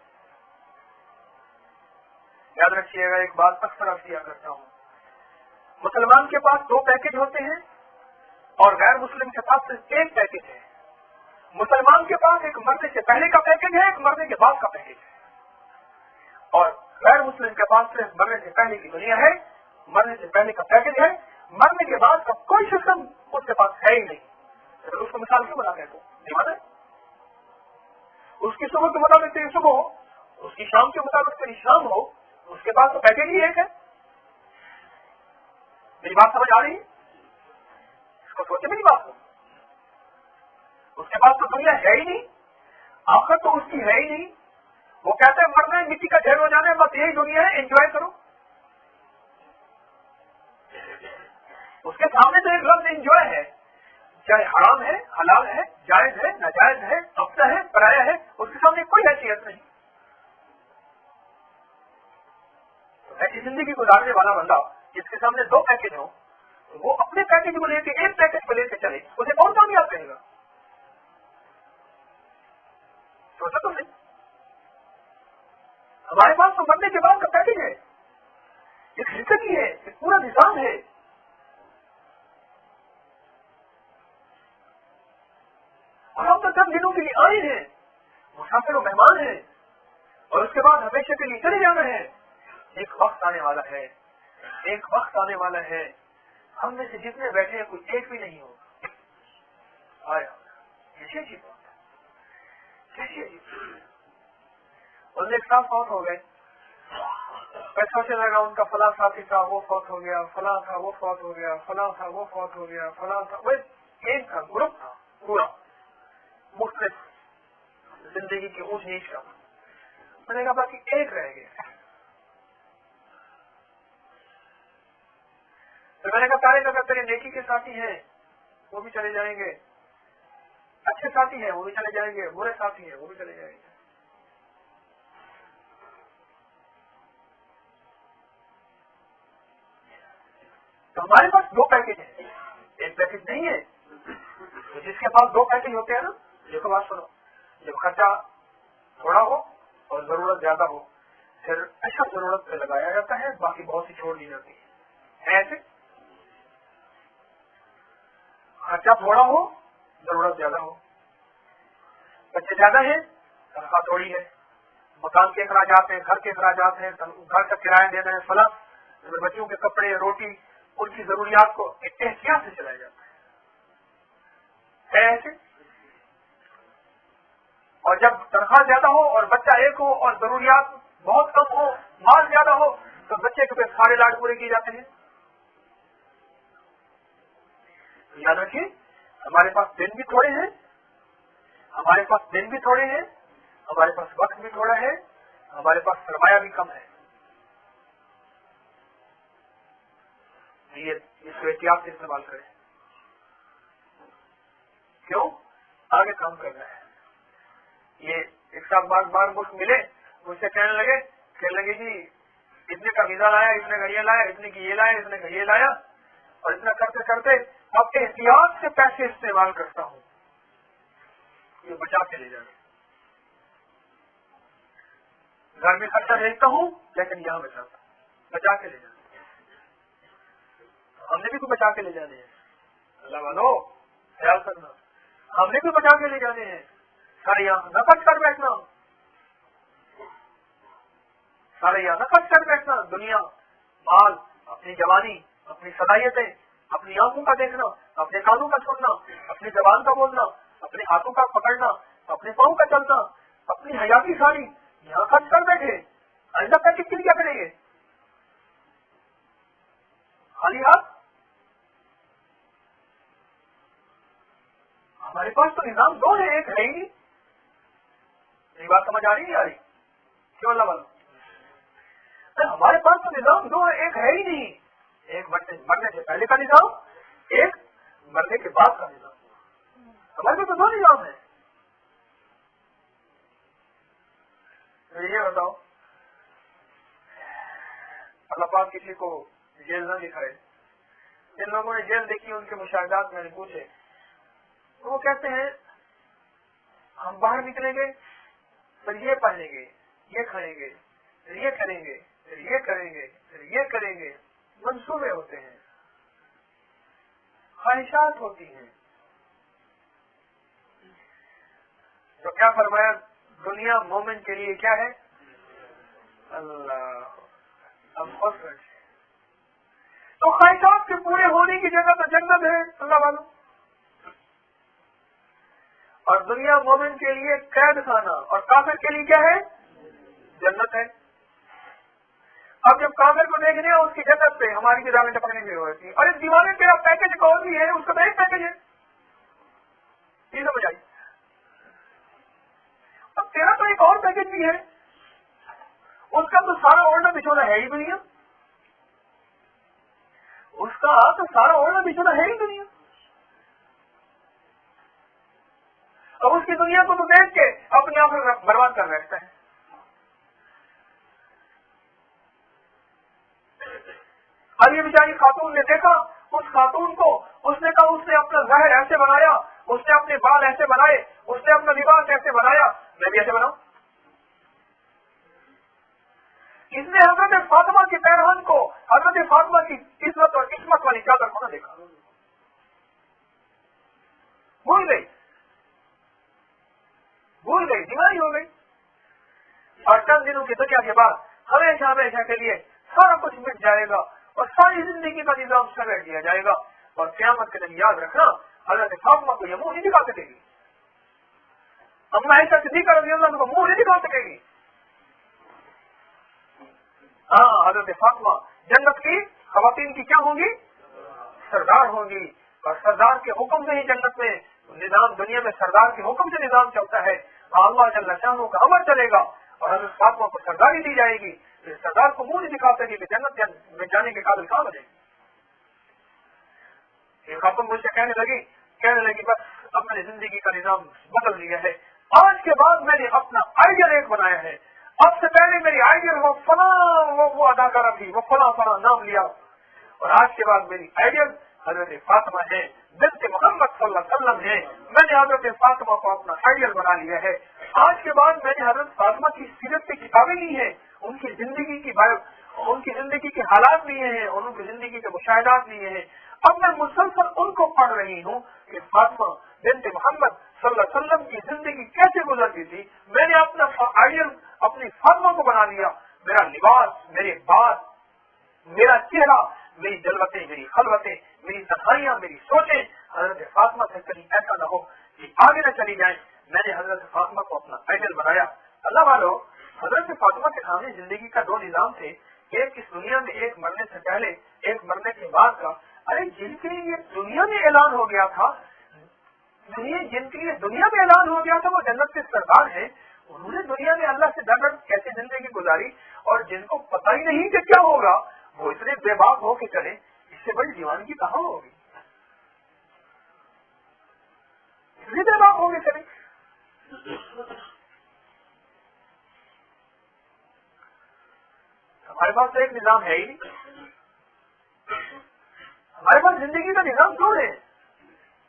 یاد رکھیے گا ایک بات اکثر عرض کیا کرتا ہوں، مسلمان کے پاس 2 پیکج ہوتے ہیں اور غیر مسلم کے پاس صرف 1 پیکج ہے. مسلمان کے پاس ایک مرنے سے پہلے کا پیکج ہے، ایک مرنے کے بعد کا پیکج ہے، اور غیر مسلم کے پاس صرف مرنے سے پہلے کی دنیا ہے، مرنے سے پہلے کا پیکج ہے، مرنے کے بعد کا کوئی سسٹم اس کے پاس ہے ہی نہیں. اس کو مثال کیوں بنا کہتے دیوانا ہے؟ اس کی صبح کے مطابق تیری صبح ہو، اس کی شام کے مطابق تیری شام ہو، اس کے بعد تو پیکج ہی ایک ہے. میری بات سمجھ آ رہی ہے؟ اس کو سوچے میری بات کو. اس کے بعد تو دنیا ہے ہی نہیں، آخر تو اس کی ہے ہی نہیں. وہ کہتے ہیں مرنا ہے مٹی کا ڈھیر ہو جانا ہے، بس یہی دنیا ہے، انجوائے کرو. اس کے سامنے تو ایک لفظ انجوائے ہے، چاہے حرام ہے حلال ہے جائز ہے ناجائز ہے اپنا ہے پرایا ہے، اس کے سامنے کوئی حیثیت نہیں. ایسی زندگی گزارنے والا بندہ جس کے سامنے 2 پیکج ہو، وہ اپنے پیکج کو لے کے 1 پیکج کو لے کے چلے، اسے کون کامیاب کہے گا؟ سوچا تو نہیں. ہمارے پاس تو مرنے کے بعد کا پیکج ہے، ایک زندگی ہے، ایک پورا نظام ہے. اور ہم تو 10 دنوں کے لیے آئے ہیں، مسافر و مہمان ہیں، اور اس کے بعد ہمیشہ کے لیے چلے جانا ہے. ایک وقت آنے والا ہے، ایک وقت آنے والا ہے ہم میں سے جتنے بیٹھے ہیں کوئی ایک بھی نہیں ہوگا. آیا کیسی عجیب بات ہے، کیسی عجیب. ان ایک ساتھ فوت ہو گئے، پیسہ سے لگا ان کا فلاں ساتھی تھا وہ فوت ہو گیا، فلاں تھا وہ فوت ہو گیا، فلاں تھا وہ فوت ہو گیا، فلاں تھا. وہ ایک کا گروپ تھا پورا، مختلف زندگی کی اونچ نیچ کا. میں نے کہا باقی ایک رہ گیا. تو میں نے کہا تارے اگر تیرے نیکی کے ساتھی ہیں وہ بھی چلے جائیں گے، اچھے ساتھی ہیں وہ بھی چلے جائیں گے، برے ساتھی ہیں وہ بھی چلے جائیں گے. تو ہمارے پاس 2 پیکج ہیں، ایک پیکج نہیں ہے. تو جس کے پاس 2 پیکج ہوتے ہیں نا، دیکھو بات سنو، جب خرچہ تھوڑا ہو اور ضرورت زیادہ ہو پھر اچھا ضرورت پہ لگایا جاتا ہے، باقی بہت سی چھوڑ دی جاتی ہے. ایسے خرچہ تھوڑا ہو ضرورت زیادہ ہو، بچے زیادہ ہیں تنخواہ تھوڑی ہے، مکان کے اخراجات ہیں، گھر کے اخراجات ہیں، گھر کا کرایہ دینا ہے فلاں، بچوں کے کپڑے روٹی ان کی ضروریات کو ایک احتیاط سے چلایا جاتا ہے ایسے. اور جب تنخواہ زیادہ ہو اور بچہ ایک ہو اور ضروریات بہت کم ہو، مال زیادہ ہو، تو بچے کے پھر سارے لاڈ پورے کیے جاتے ہیں. یاد رکھیے ہمارے پاس دن بھی تھوڑے ہیں، ہمارے پاس دن بھی تھوڑے ہیں، ہمارے پاس وقت بھی تھوڑا ہے، ہمارے پاس سرمایہ بھی کم ہے. اس کو احتیاط سے استعمال کریں. کیوں؟ آگے کام کرنا ہے. یہ ایک ساتھ بار ملک ملے مجھ سے کہنے لگے جی اتنے کا ویزا لایا، اتنے کا یہ لایا، اتنے کی یہ لایا، اتنے کا یہ لایا، اور اتنا کرتے کرتے اب احتیاط سے پیسے استعمال کرتا ہوں، یہ بچا کے لے جانا. گھر میں خرچہ بھیجتا ہوں لیکن یہاں بچاتا ہوں، بچا کے لے جانا. ہم نے بھی تو بچا کے لے جانے ہیں. اللہ والو خیال کرنا ہم نے بھی بچا کے لے جانے ہیں. سارے یہاں نہ خرچ کر بیٹھنا, سارے یہاں نہ خرچ کر بیٹھنا. دنیا, مال, اپنی جوانی, اپنی صلاحیتیں, اپنی آنکھوں کا دیکھنا, اپنے کانوں کا سننا, اپنی زبان کا بولنا, اپنے ہاتھوں کا پکڑنا, اپنے پاؤں کا چلنا, اپنی حیاتی ساری یہاں خرچ کر بیٹھے. آئندہ پیسے کے لیے کیا کریں گے؟ خالی ہاتھ. ہمارے پاس تو نظام دو ہے, ایک ہے ہی نہیں. یہ بات سمجھ آ رہی نہیں آ رہی؟ کیوں اللہ والا, ہمارے پاس تو نظام دو ہے, ایک ہے ہی نہیں. ایک مرنے سے پہلے کا نظام, ایک مرنے کے بعد کا نظام. ہمارے پاس تو دو نظام ہے. یہ بتاؤ, اللہ پاک کسی کو جیل نہ دکھائے. جن لوگوں نے جیل دیکھی ان کے مشاہدات میں نے پوچھے, تو وہ کہتے ہیں ہم باہر نکلیں گے پھر یہ پہنیں گے, یہ کھائیں گے, پھر یہ کریں گے, پھر یہ کریں گے, پھر یہ کریں گے. منصوبے ہوتے ہیں, خواہشات ہوتی ہیں. تو کیا فرمایا, دنیا مومن کے لیے کیا ہے؟ اللہ. تو خواہشات کے پورے ہونے کی جگہ تو جنت ہے اللہ والوں, اور دنیا مومن کے لیے قید خانہ, اور کافر کے لیے کیا ہے؟ جنت ہے. اب جب کافر کو دیکھنے اس کی جنت پہ ہماری کتابیں ٹپکنے کی ضرورت تھی, اور اس دیوانے تیرا پیکج کون بھی ہے, اس کا تو ایک پیکج ہے. یہ سمجھ آئی؟ اب تیرا تو ایک اور پیکج بھی ہے, اس کا تو سارا اوڑھنا بچھونا ہے ہی دنیا, اس کا تو سارا اوڑھنا بچھونا ہے ہی دنیا. اب اس کی دنیا کو تو دیکھ کے اپنے آپ میں برباد کر بیٹھتا ہے. اب یہ بیچاری خاتون نے دیکھا اس خاتون کو, اس نے کہا اس نے اپنا ظاہر ایسے بنایا, اس نے اپنے بال ایسے بنائے, اس نے اپنا لباس ایسے بنایا, میں بھی ایسے بناؤں. اس نے حضرت فاطمہ کے پیرہن کو, حضرت فاطمہ کی عزت اور عصمت والی چادر کو نہ دیکھا, بھول گئی, دیوانی ہو گئی. اور چند دنوں کی دنیا کے بعد ہمیشہ ہمیشہ کے لیے سارا کچھ مٹ جائے گا, اور ساری زندگی کا نظام سمیٹ دیا جائے گا. اور قیامت کے دن یاد رکھنا, حضرت فاطمہ کو یہ منہ نہیں دکھا سکے گی, اما عائشہ صدیقہ رضی اللہ عنہ کو منہ نہیں دکھا سکے گی. ہاں, حضرت فاطمہ جنت کی خواتین کی کیا ہوں گی؟ سردار ہوں گی. اور سردار کے حکم سے ہی جنت میں نظام, دنیا میں سردار کے حکم سے نظام چلتا ہے. اللہ جل شانہ کا امر چلے گا, اور حضرت فاطمہ کو سرداری دی جائے گی. سردار کو منہ نہیں دکھا سکے کہ جنت میں جانے کے قابل کہاں بنے. ایک خاتون مجھ سے کہنے لگی بس اب میں نے زندگی کا نظام بدل لیا ہے. آج کے بعد میں نے اپنا آئیڈیل ایک بنایا ہے. اب سے پہلے میری آئیڈیل وہ فلاں وہ اداکارہ تھی, وہ فلاں نام لیا, اور آج کے بعد میری آئیڈیل حضرت فاطمہ ہے, بنت محمد صلی اللہ علیہ وسلم ہے. میں نے حضرت فاطمہ کو اپنا آئیڈیل بنا لیا ہے. آج کے بعد میں نے حضرت فاطمہ کی سیرت کی کتابیں لی ہیں, ان کی زندگی کے حالات لیے ہیں, ان کی زندگی کے مشاہدات لیے ہیں. اب میں مسلسل ان کو پڑھ رہی ہوں کہ فاطمہ بنت محمد صلی اللہ علیہ وسلم کی زندگی کیسے گزرتی تھی. میں نے اپنا آئیڈیل اپنی فاطمہ کو بنا لیا. میرا لباس, میرے بات, میرا چہرہ, میری جلوتیں, میری خلوتیں, میری تنہائیاں, میری سوچیں حضرت فاطمہ سے کہیں ایسا نہ ہو کہ آگے نہ چلی جائیں. میں نے حضرت فاطمہ کو اپنا آئیڈیل بنایا. اللہ والو, حضرت فاطمہ کے سامنے زندگی کا دو نظام تھے, ایک اس دنیا میں, ایک مرنے سے پہلے, ایک مرنے کے بعد کا. ارے جن کے لیے دنیا میں اعلان ہو گیا تھا, جن کے لیے دنیا میں اعلان ہو گیا تھا وہ جنت کے سردار ہیں, انہوں نے دنیا میں اللہ سے ڈر کیسے زندگی گزاری. اور جن کو پتہ ہی نہیں کہ کیا ہوگا وہ اتنے بے باک ہو کے چلے, اس سے بڑی دیوانگی کہاں ہوگی. اتنے بے باک ہو کے چلے. ہمارے پاس تو ایک نظام ہے ہی نہیں. ہمارے پاس زندگی کا نظام دو ہے,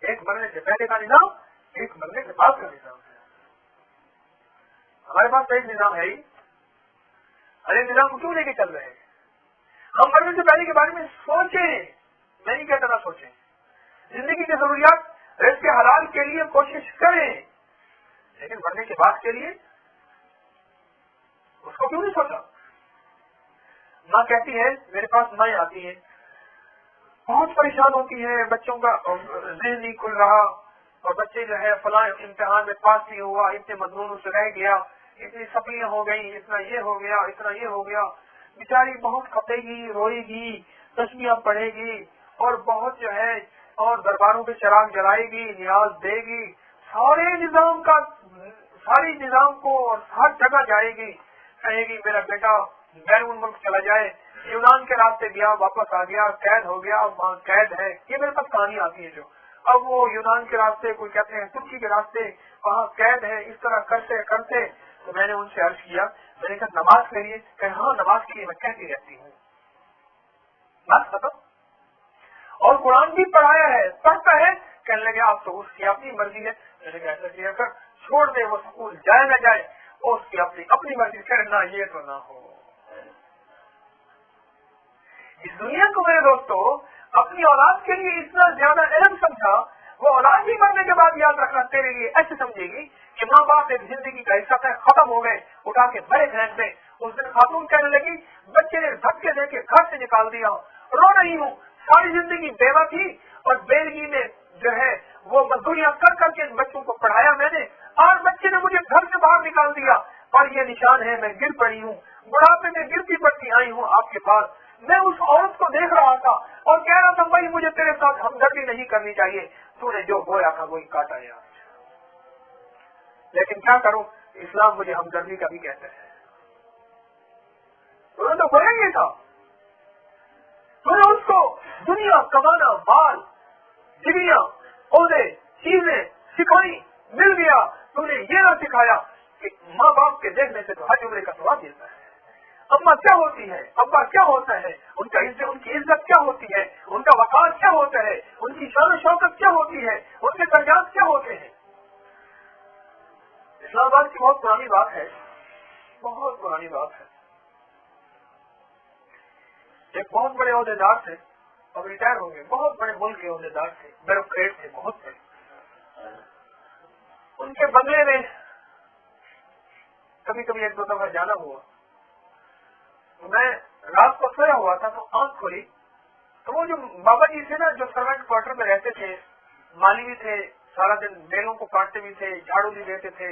ایک مرنے سے پہلے کا نظام, ایک مرنے کے بعد کا نظام ہے. ہمارے پاس تو ایک نظام ہے ہی. ارے نظام کو کیوں لے کے چل رہے ہیں؟ ہم مرنے سے پہلے کے بارے میں سوچیں, میں نہیں کہتا نہ سوچیں. زندگی کی ضروریات رزق حلال کے لیے کوشش کریں، لیکن مرنے کے بعد کے لیے اس کو کیوں نہیں سوچا؟ ماں کہتی ہے، میرے پاس مائیں آتی ہیں، بہت پریشان ہوتی ہے، بچوں کا ذہن نہیں کھل رہا اور بچے جو ہے فلاں امتحان میں پاس نہیں ہوا، اتنے مضمونوں سے رہ گیا، اتنی سپلیاں ہو گئی، اتنا یہ ہو گیا، اتنا یہ ہو گیا، بیچاری بہت کھپے گی، روئے گی، تسبیحاں پڑھے گی اور بہت جو ہے اور درباروں پہ چراغ جلائے گی، نیاز دے گی، سارے نظام کو اور ہر جگہ جائے گی، کہے گی میرا بیٹا بیرون ملک چلا جائے، یونان کے راستے گیا، واپس آ گیا، قید ہو گیا، وہاں قید ہے، یہ میرے پاس کہانی آتی ہے جو اب وہ یونان کے راستے، کوئی کہتے ہیں ترکی کے راستے، وہاں قید ہے، اس طرح کرتے کرتے تو میں نے ان سے عرض کیا، میں نے کہا نماز کے لیے، کہ ہاں نماز کے لیے میں کہتی رہتی ہوں، بس ختم۔ اور قرآن بھی پڑھایا ہے، پڑھتا ہے، کہنے لگے آپ تو اس کی اپنی مرضی ہے، میں نے کہا ایسا کیا کر چھوڑ دے، وہ سکول جائے نہ جائے، اس کی اپنی مرضی کرنا، یہ تو نہ ہو۔ اس دنیا کو میرے دوستو اپنی اولاد کے لیے اتنا زیادہ اہم سمجھا، وہ اولاد بھی مرنے کے بعد یاد رکھنا تیرے لیے ایسے سمجھے گی کہ ماں باپ ایک زندگی کا حصہ تھا، ختم ہو گئے، اٹھا کے بڑے ذہن میں۔ اس دن خاتون کہنے لگی بچے نے دھکے دے کے گھر سے نکال دیا، رو رہی ہوں، ساری زندگی بیوہ تھی اور بیوگی میں جو ہے وہ مزدوریاں کر کر کے بچوں کو پڑھایا میں نے، اور بچے نے مجھے گھر سے باہر نکال دیا، اور یہ نشان ہے میں گر پڑی ہوں، بڑھاپے میں گرتی پڑتی آئی ہوں آپ کے پاس۔ میں اس عورت کو دیکھ رہا تھا اور کہہ رہا تھا بھائی مجھے تیرے ساتھ ہمدردی نہیں کرنی چاہیے، تو نے جو بویا تھا وہی کاٹا یار۔ لیکن کیا کروں، اسلام مجھے ہمدردی کا بھی کہتے ہیں، انہوں نے تو بولا یہ تھا، تو نے اس کو دنیا کمانا، مال، ڈگریاں، عہدے، چیزیں سکھائی، مل گیا، تو نے یہ نہ سکھایا کہ ماں باپ کے دیکھنے سے تو حج عمرے کا ثواب ملتا ہے۔ اماں کیا ہوتی ہے، ابا کیا ہوتا ہے، ان کی عزت کیا ہوتی ہے، ان کا وقار کیا ہوتا ہے، ان کی شان و شوکت کیا ہوتی ہے، ان کے درجات کیا ہوتے ہیں۔ اسلام آباد کی بہت پرانی بات ہے، بہت پرانی بات ہے، ایک بہت بڑے عہدیدار تھے، اب ریٹائر ہو گئے، بہت بڑے ملک کے عہدیدار تھے، بیوروکریٹ تھے، بہت بڑے۔ ان کے بنگلے میں کبھی کبھی ایک دو دفعہ جانا ہوا، میں رات کو سویا ہوا تھا تو آنکھ کھولی تو وہ جو بابا جی تھے نا، جو سروینٹ کوارٹر میں رہتے تھے، مالی بھی تھے، سارا دن بیلوں کو کاٹتے بھی تھے، جھاڑو بھی دیتے تھے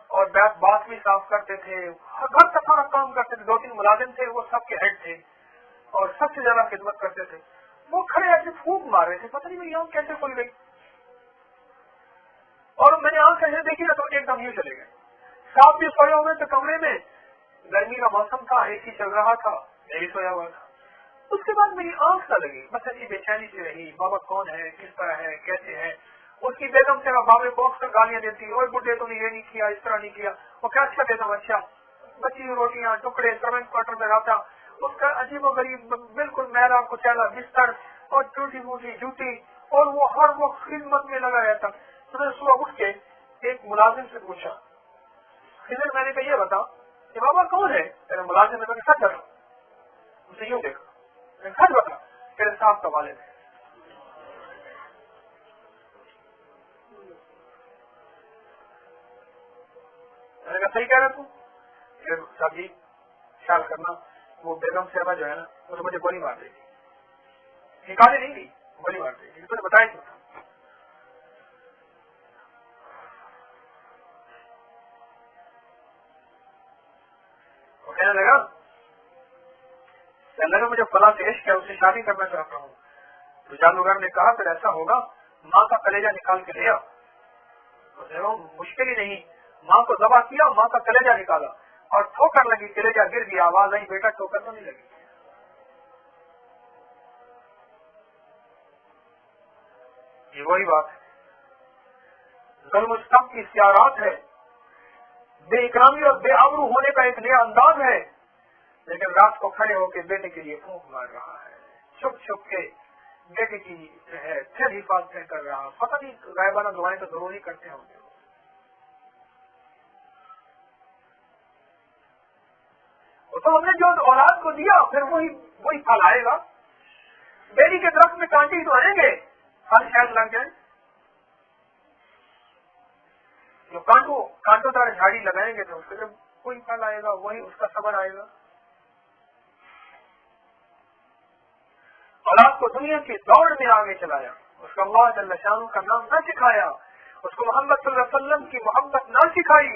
اور بات بھی صاف کرتے تھے، گھر کا سارا کام کرتے تھے، 2-3 ملازم تھے، وہ سب کے ہیڈ تھے اور سب سے زیادہ خدمت کرتے تھے۔ وہ کھڑے ایسے پھونک مار رہے تھے، پتہ نہیں میری آنکھ کیسے کھل گئی، اور میں نے آنکھ ایسے دیکھی نا تو ایک دم یوں چلے گئے۔ صاحب بھی سوئے ہوئے تھے کمرے میں، گرمی کا موسم تھا، اے سی چل رہا تھا، میں بھی سویا ہوا تھا۔ اس کے بعد میری آنکھ نہ لگی، بس ایسی بے چینی سے رہی، بابا کون ہے، کس طرح ہے، کیسے ہے۔ اس کی بیگم سے بابے کو اکثر گالیاں دیتی، اور بڈھے تو نے یہ نہیں کیا، اس طرح نہیں کیا۔ وہ کیا اچھا بیگم، اچھا بچی روٹیاں ٹکڑے، سروینٹ کوارٹر میں رہتا، اس کا عجیب و غریب بالکل میرا کچیلا بستر اور ٹوٹی موٹی جوتی، اور وہ ہر وقت خدمت میں لگا رہتا۔ تو نے صبح اٹھ کے ایک ملازم سے پوچھا، خضر میں نے کہا یہ بتا کہ بابا کون ہے؟ میرے ملازم نے کہا سچ بتا، اسے یوں دیکھا، سچ بتا تیرے صاحب کا والد ہے۔ میں نے کہا صحیح کہہ رہا تو؟ پھر صاحب جی خیال کرنا، وہ بیگم صاحبہ جو ہے نا وہ تو مجھے گولی مار دے گی، نکالے نہیں دی، گولی مار دے گی، تو نے بتایا کیوں تھا؟ وہ کہنے لگا مجھے فلاں سے عشق ہے، اس سے شادی کرنا چاہتا ہوں۔ تو جادوگر نے کہا پھر ایسا ہوگا ماں کا کلیجہ نکال کے لے آؤ۔ مشکل ہی نہیں، ماں کو ذبح کیا، ماں کا کلیجہ نکالا اور ٹھوکر لگی، کلیجہ گر گیا، آواز نہیں بیٹا ٹھوکر تو نہیں لگی۔ یہ وہی بات ہے، ظلم و ستم کی سیارات ہے، بے اکرامی اور بے آبرو ہونے کا ایک نیا انداز ہے، لیکن رات کو کھڑے ہو کے بیٹے کے لیے پھونک مار رہا ہے، چھپ چھپ کے بیٹے کی ہے پھر حفاظتیں کر رہا، پتہ نہیں غائبانہ دعائیں تو ضرور ہی کرتے ہوں گے۔ تو ہم نے جو اولاد کو دیا پھر وہی پھل آئے گا۔ بیری کے درخت میں کانٹے تو آئیں گے، پھل شاید لگ جائیں، جو کانٹوں طرح جھاڑی لگائیں گے تو اس سے جب کوئی پھل آئے گا وہی اس کا صبر آئے گا. اولاد کو دنیا کی دوڑ میں آگے چلایا, اس کو اللہ جل شانہ کا نام نہ سکھایا, اس کو محمد صلی اللہ علیہ وسلم کی محبت نہ سکھائی.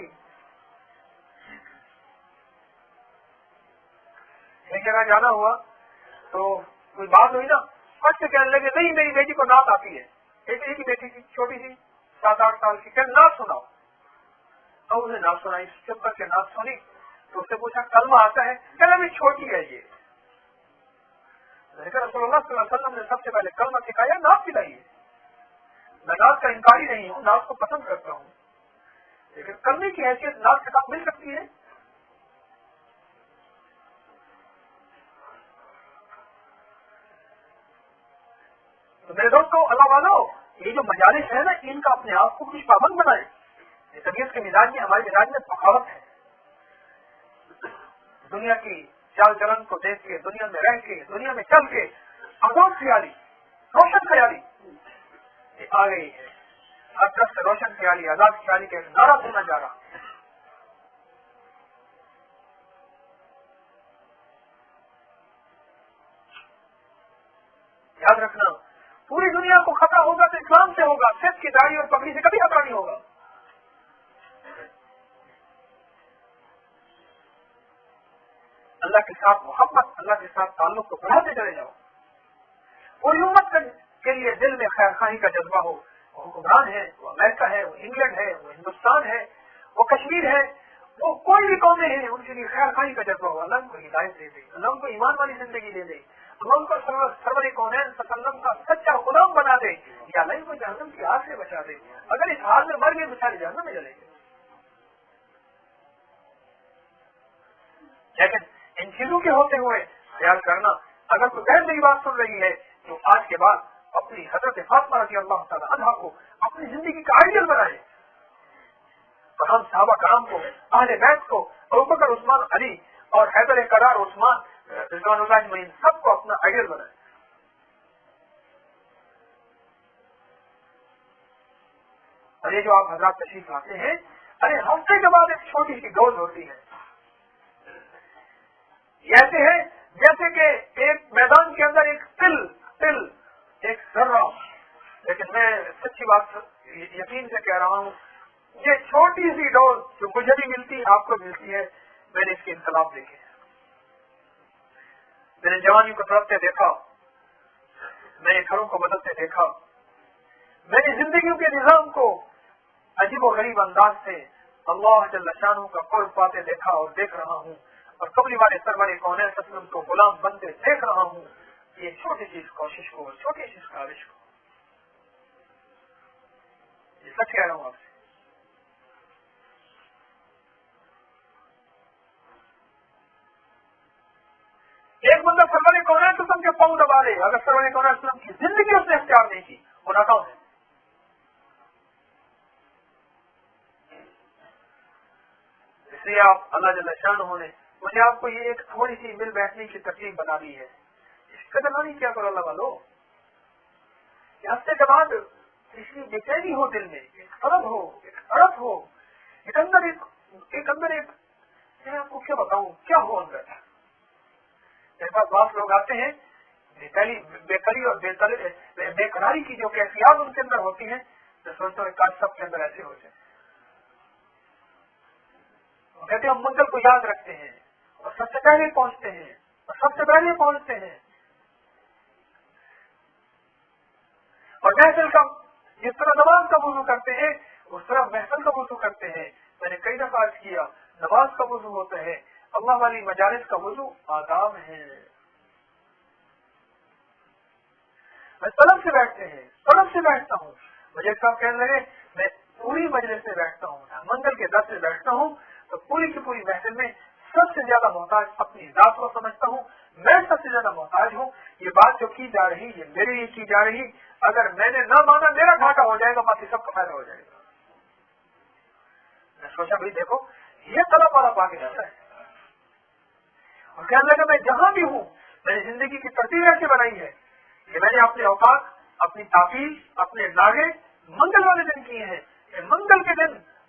ایک جگہ جانا ہوا تو کوئی بات ہوئی نا, فٹ سے کہنے لگے نہیں میری بیٹی کو نعت آتی ہے. ایک ہی بیٹی تھی چھوٹی سی 7-8 سال کی, کہ نعت سناؤ. تو اسے نعت سنائی, چپ کر کے نعت سنی تو اس سے پوچھا کلمہ آتا ہے؟ کہنا بھی چھوٹی ہے یہ. لیکن رسول اللہ صلی اللہ علیہ وسلم نے سب سے پہلے کلمہ سکھایا, نعت سکھائیے. میں نعت کا انکاری نہیں ہوں, نعت کو پسند کرتا ہوں, لیکن کرنے کی حیثیت نعت کے ساتھ مل سکتی ہے. تو میرے دوستوں اللہ والو, یہ جو مجالس ہے نا ان کا اپنے آپ کو کچھ پابند بنائے. یہ طبیعت کے مزاج میں, ہمارے مزاج میں بغاوت ہے. دنیا کی چال چلن کو دیکھ کے, دنیا میں رہ کے, دنیا میں چل کے آزاد خیالی, روشن خیالی آ گئی ہے. ہر طرف سے روشن خیالی, آزاد خیالی کا نعرہ سننا جا رہا. یاد رکھنا, پوری دنیا کو خطرہ ہوگا تو اسلام سے ہوگا, صرف کی داڑھی اور پگڑی سے کبھی خطرہ نہیں ہوگا. اللہ کے ساتھ محبت, اللہ کے ساتھ تعلق کو بڑھاتے چلے جاؤ. پوری امت کے لیے دل میں خیر خواہی کا جذبہ ہو. وہ حکمران ہے, وہ امریکہ ہے, وہ انگلینڈ ہے, وہ ہندوستان ہے, وہ کشمیر ہے, وہ کوئی بھی قومیں ہیں, ان کے لیے خیر خواہی کا جذبہ ہو. اللہ ان کو ہدایت دے دے, اللہ ان کو ایمان والی زندگی دے دے, اللہ ان کو سرور کونین صلی اللہ علیہ وسلم کا سچا غلام بنا دے, یا اللہ ان کو جہنم کی آگ سے بچا دے. اگر اس حال میں مر گئے بیچارے جہنم میں جلیں گے. لیکن ان چیزوں کے ہوتے ہوئے خیال کرنا, اگر کوئی غیر میری بات سن رہی ہے تو آج کے بعد اپنی حضرت فاطمہ رضی اللہ تعالی عنہا کو اپنی زندگی کا آئیڈیل بنائے. اور ہم صحابہ کرام کو, اہل بیت کو, ابوبکر, عثمان, علی اور حیدر کرار عثمان رضوان اللہ اجمعین سب کو اپنا آئیڈیل بنائے. اور یہ جو آپ حضرات تشریف لاتے ہیں, ارے ہفتے کے بعد ایک چھوٹی سی ڈوز ہوتی ہے. ایسے ہے جیسے کہ ایک میدان کے اندر ایک تل ایک ذرہ. لیکن میں سچی بات یقین سے کہہ رہا ہوں, یہ چھوٹی سی ڈوز جو مجھے بھی ملتی ہے, آپ کو ملتی ہے, میں نے اس کے انقلاب دیکھے. میں نے جوانی کو تڑپتے دیکھا, میں نے گھروں کو بدلتے دیکھا, میں نے زندگیوں کے نظام کو عجیب و غریب انداز سے اللہ جل شانہ کا قرب پاتے دیکھا اور دیکھ رہا ہوں, اور قبلی والے سرور کونین صلی اللہ علیہ وسلم کو غلام بنتے دیکھ رہا ہوں. یہ چھوٹی سی کوشش کو, چھوٹی سی کاوش کو, یہ سچ کہہ رہا ہوں آپ سے. ایک بندہ سرور کونین صلی اللہ علیہ وسلم کے پاؤں دبا لے, اگر سرور کونین صلی اللہ علیہ وسلم کی زندگی اس نے اختیار نہیں کی, وہ ناکام ہے. اس لیے آپ اللہ جل شانہ نے مجھے آپ کو یہ ایک تھوڑی سی مل بیٹھنے کی ترتیب بتا دی ہے. اس قدر نہیں کیا کرو اللہ والو, ہفتے کے بعد کسی بےچینی ہو دل میں, ایک طلب ہو, ایک تڑپ ہو, ایک اندر میں آپ کو کیا بتاؤں کیا ہو اندر. میرے پاس بعض لوگ آتے ہیں, بےقری اور بے قراری کی جو کیفیات ان کے اندر ہوتی ہیں, میں سوچتا ہوں کاش سب کے اندر ایسے ہو جائے. کہتے ہیں ہم منزل کو یاد رکھتے ہیں اور سب سے پہلے پہنچتے ہیں, اور سب سے پہلے پہنچتے ہیں. اور محفل کا جس طرح نماز کا وضو کرتے ہیں اس طرح محفل کا وضو کرتے ہیں. میں نے کئی دفعہ عرض کیا, نماز کا وضو ہوتا ہے, اللہ والی مجالس کا وضو آداب ہے. میں طلب سے بیٹھتے ہیں, طلب سے بیٹھتا ہوں. مجھے صاحب کہنے لگے میں پوری مجلس سے بیٹھتا ہوں, منزل کے در سے بیٹھتا ہوں, تو پوری کی پوری محفل میں سب سے زیادہ محتاج اپنی ذات کو سمجھتا ہوں. میں سب سے زیادہ محتاج ہوں. یہ بات جو کی جا رہی ہے میرے لیے کی جا رہی, اگر میں نے نہ مانا میرا گھاٹا ہو جائے گا, باقی سب کا فائدہ ہو جائے گا. میں سوچا بھائی دیکھو یہ طلب والا پا کے جاتا ہے. اور کہنے لگا میں جہاں بھی ہوں, میں نے زندگی کی ترتیب ایسے بنائی ہے کہ میں نے اپنے اوقات, اپنی تاخیر, اپنے ناغے منگل والے دن کیے ہیں. منگل کے دن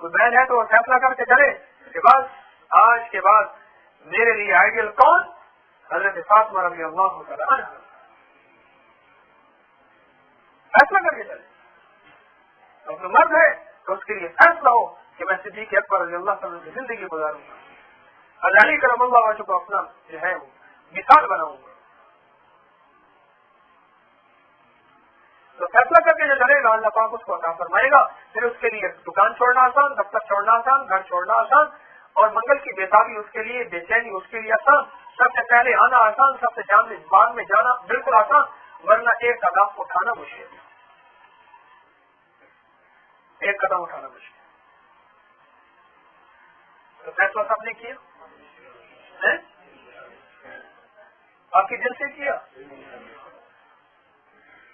کوئی بہن ہے تو وہ فیصلہ کر کے چلے کہ بس آج کے بعد میرے لیے آئیڈیل کون؟ حضرت فاطمہ رضی اللہ تعالیٰ عنہ. فیصلہ کر کے چلے. اور جو مرد ہے تو اس کے لیے فیصلہ ہو کہ میں صدیق اکبر رضی اللہ تعالیٰ کی زندگی گزاروں گا, علی کرم اللہ وجہ کو اپنا جو ہے وہ مثال بناؤں گا. تو فیصلہ کر کے جو چلے گا اللہ پاک اس کو عطا فرمائے گا. پھر اس کے لیے دکان چھوڑنا آسان, دفتر چھوڑنا آسان, گھر چھوڑنا آسان, اور منگل کی بیتابی اس کے لیے, بے چینی اس کے لیے آسان. سب سے پہلے آنا آسان, سب سے بعد میں جانا بالکل آسان, ورنہ ایک قدم اٹھانا مشکل, ایک قدم اٹھانا مشکل. تو فیصلہ سب نے کیا, آپ کی دل سے کیا.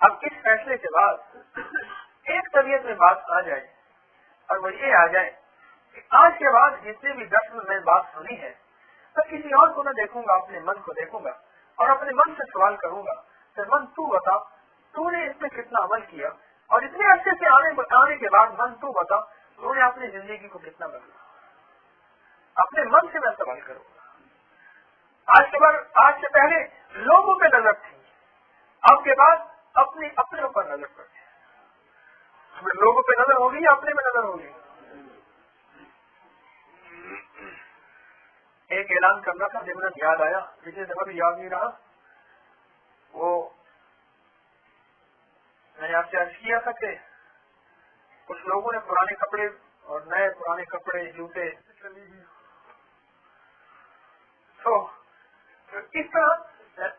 اب اس فیصلے کے بعد ایک طبیعت میں بات آ جائے, اور وہ یہ آ جائے کہ آج کے بعد جتنے بھی درس میں بات سنی ہے تو کسی اور کو نہ دیکھوں گا, اپنے من کو دیکھوں گا اور اپنے من سے سوال کروں گا کہ من تو بتا, تو نے اس میں کتنا عمل کیا, اور اتنے عرصے سے آنے کے بعد من تو بتا, تو نے اپنی زندگی کو کتنا بدلا. اپنے من سے میں سوال کروں گا. آج سے پہلے لوگوں پہ نظر تھی, اب کے بعد اپنے اوپر نظر پڑتی ہے. لوگوں پہ نظر ہوگی یا اپنے پہ نظر ہوگی؟ ایک اعلان کرنا تھا, جب مجھے یاد آیا, پچھلے دفعہ بھی یاد نہیں رہا, وہ میں نے آپ سے عرض کیا تھا کہ کچھ لوگوں نے پرانے کپڑے اور نئے پرانے کپڑے, جوتے, تو اس طرح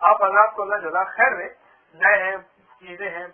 آپ حضرات کو اللہ جزاک خیر دے, نئے ہیں, چیزیں ہیں,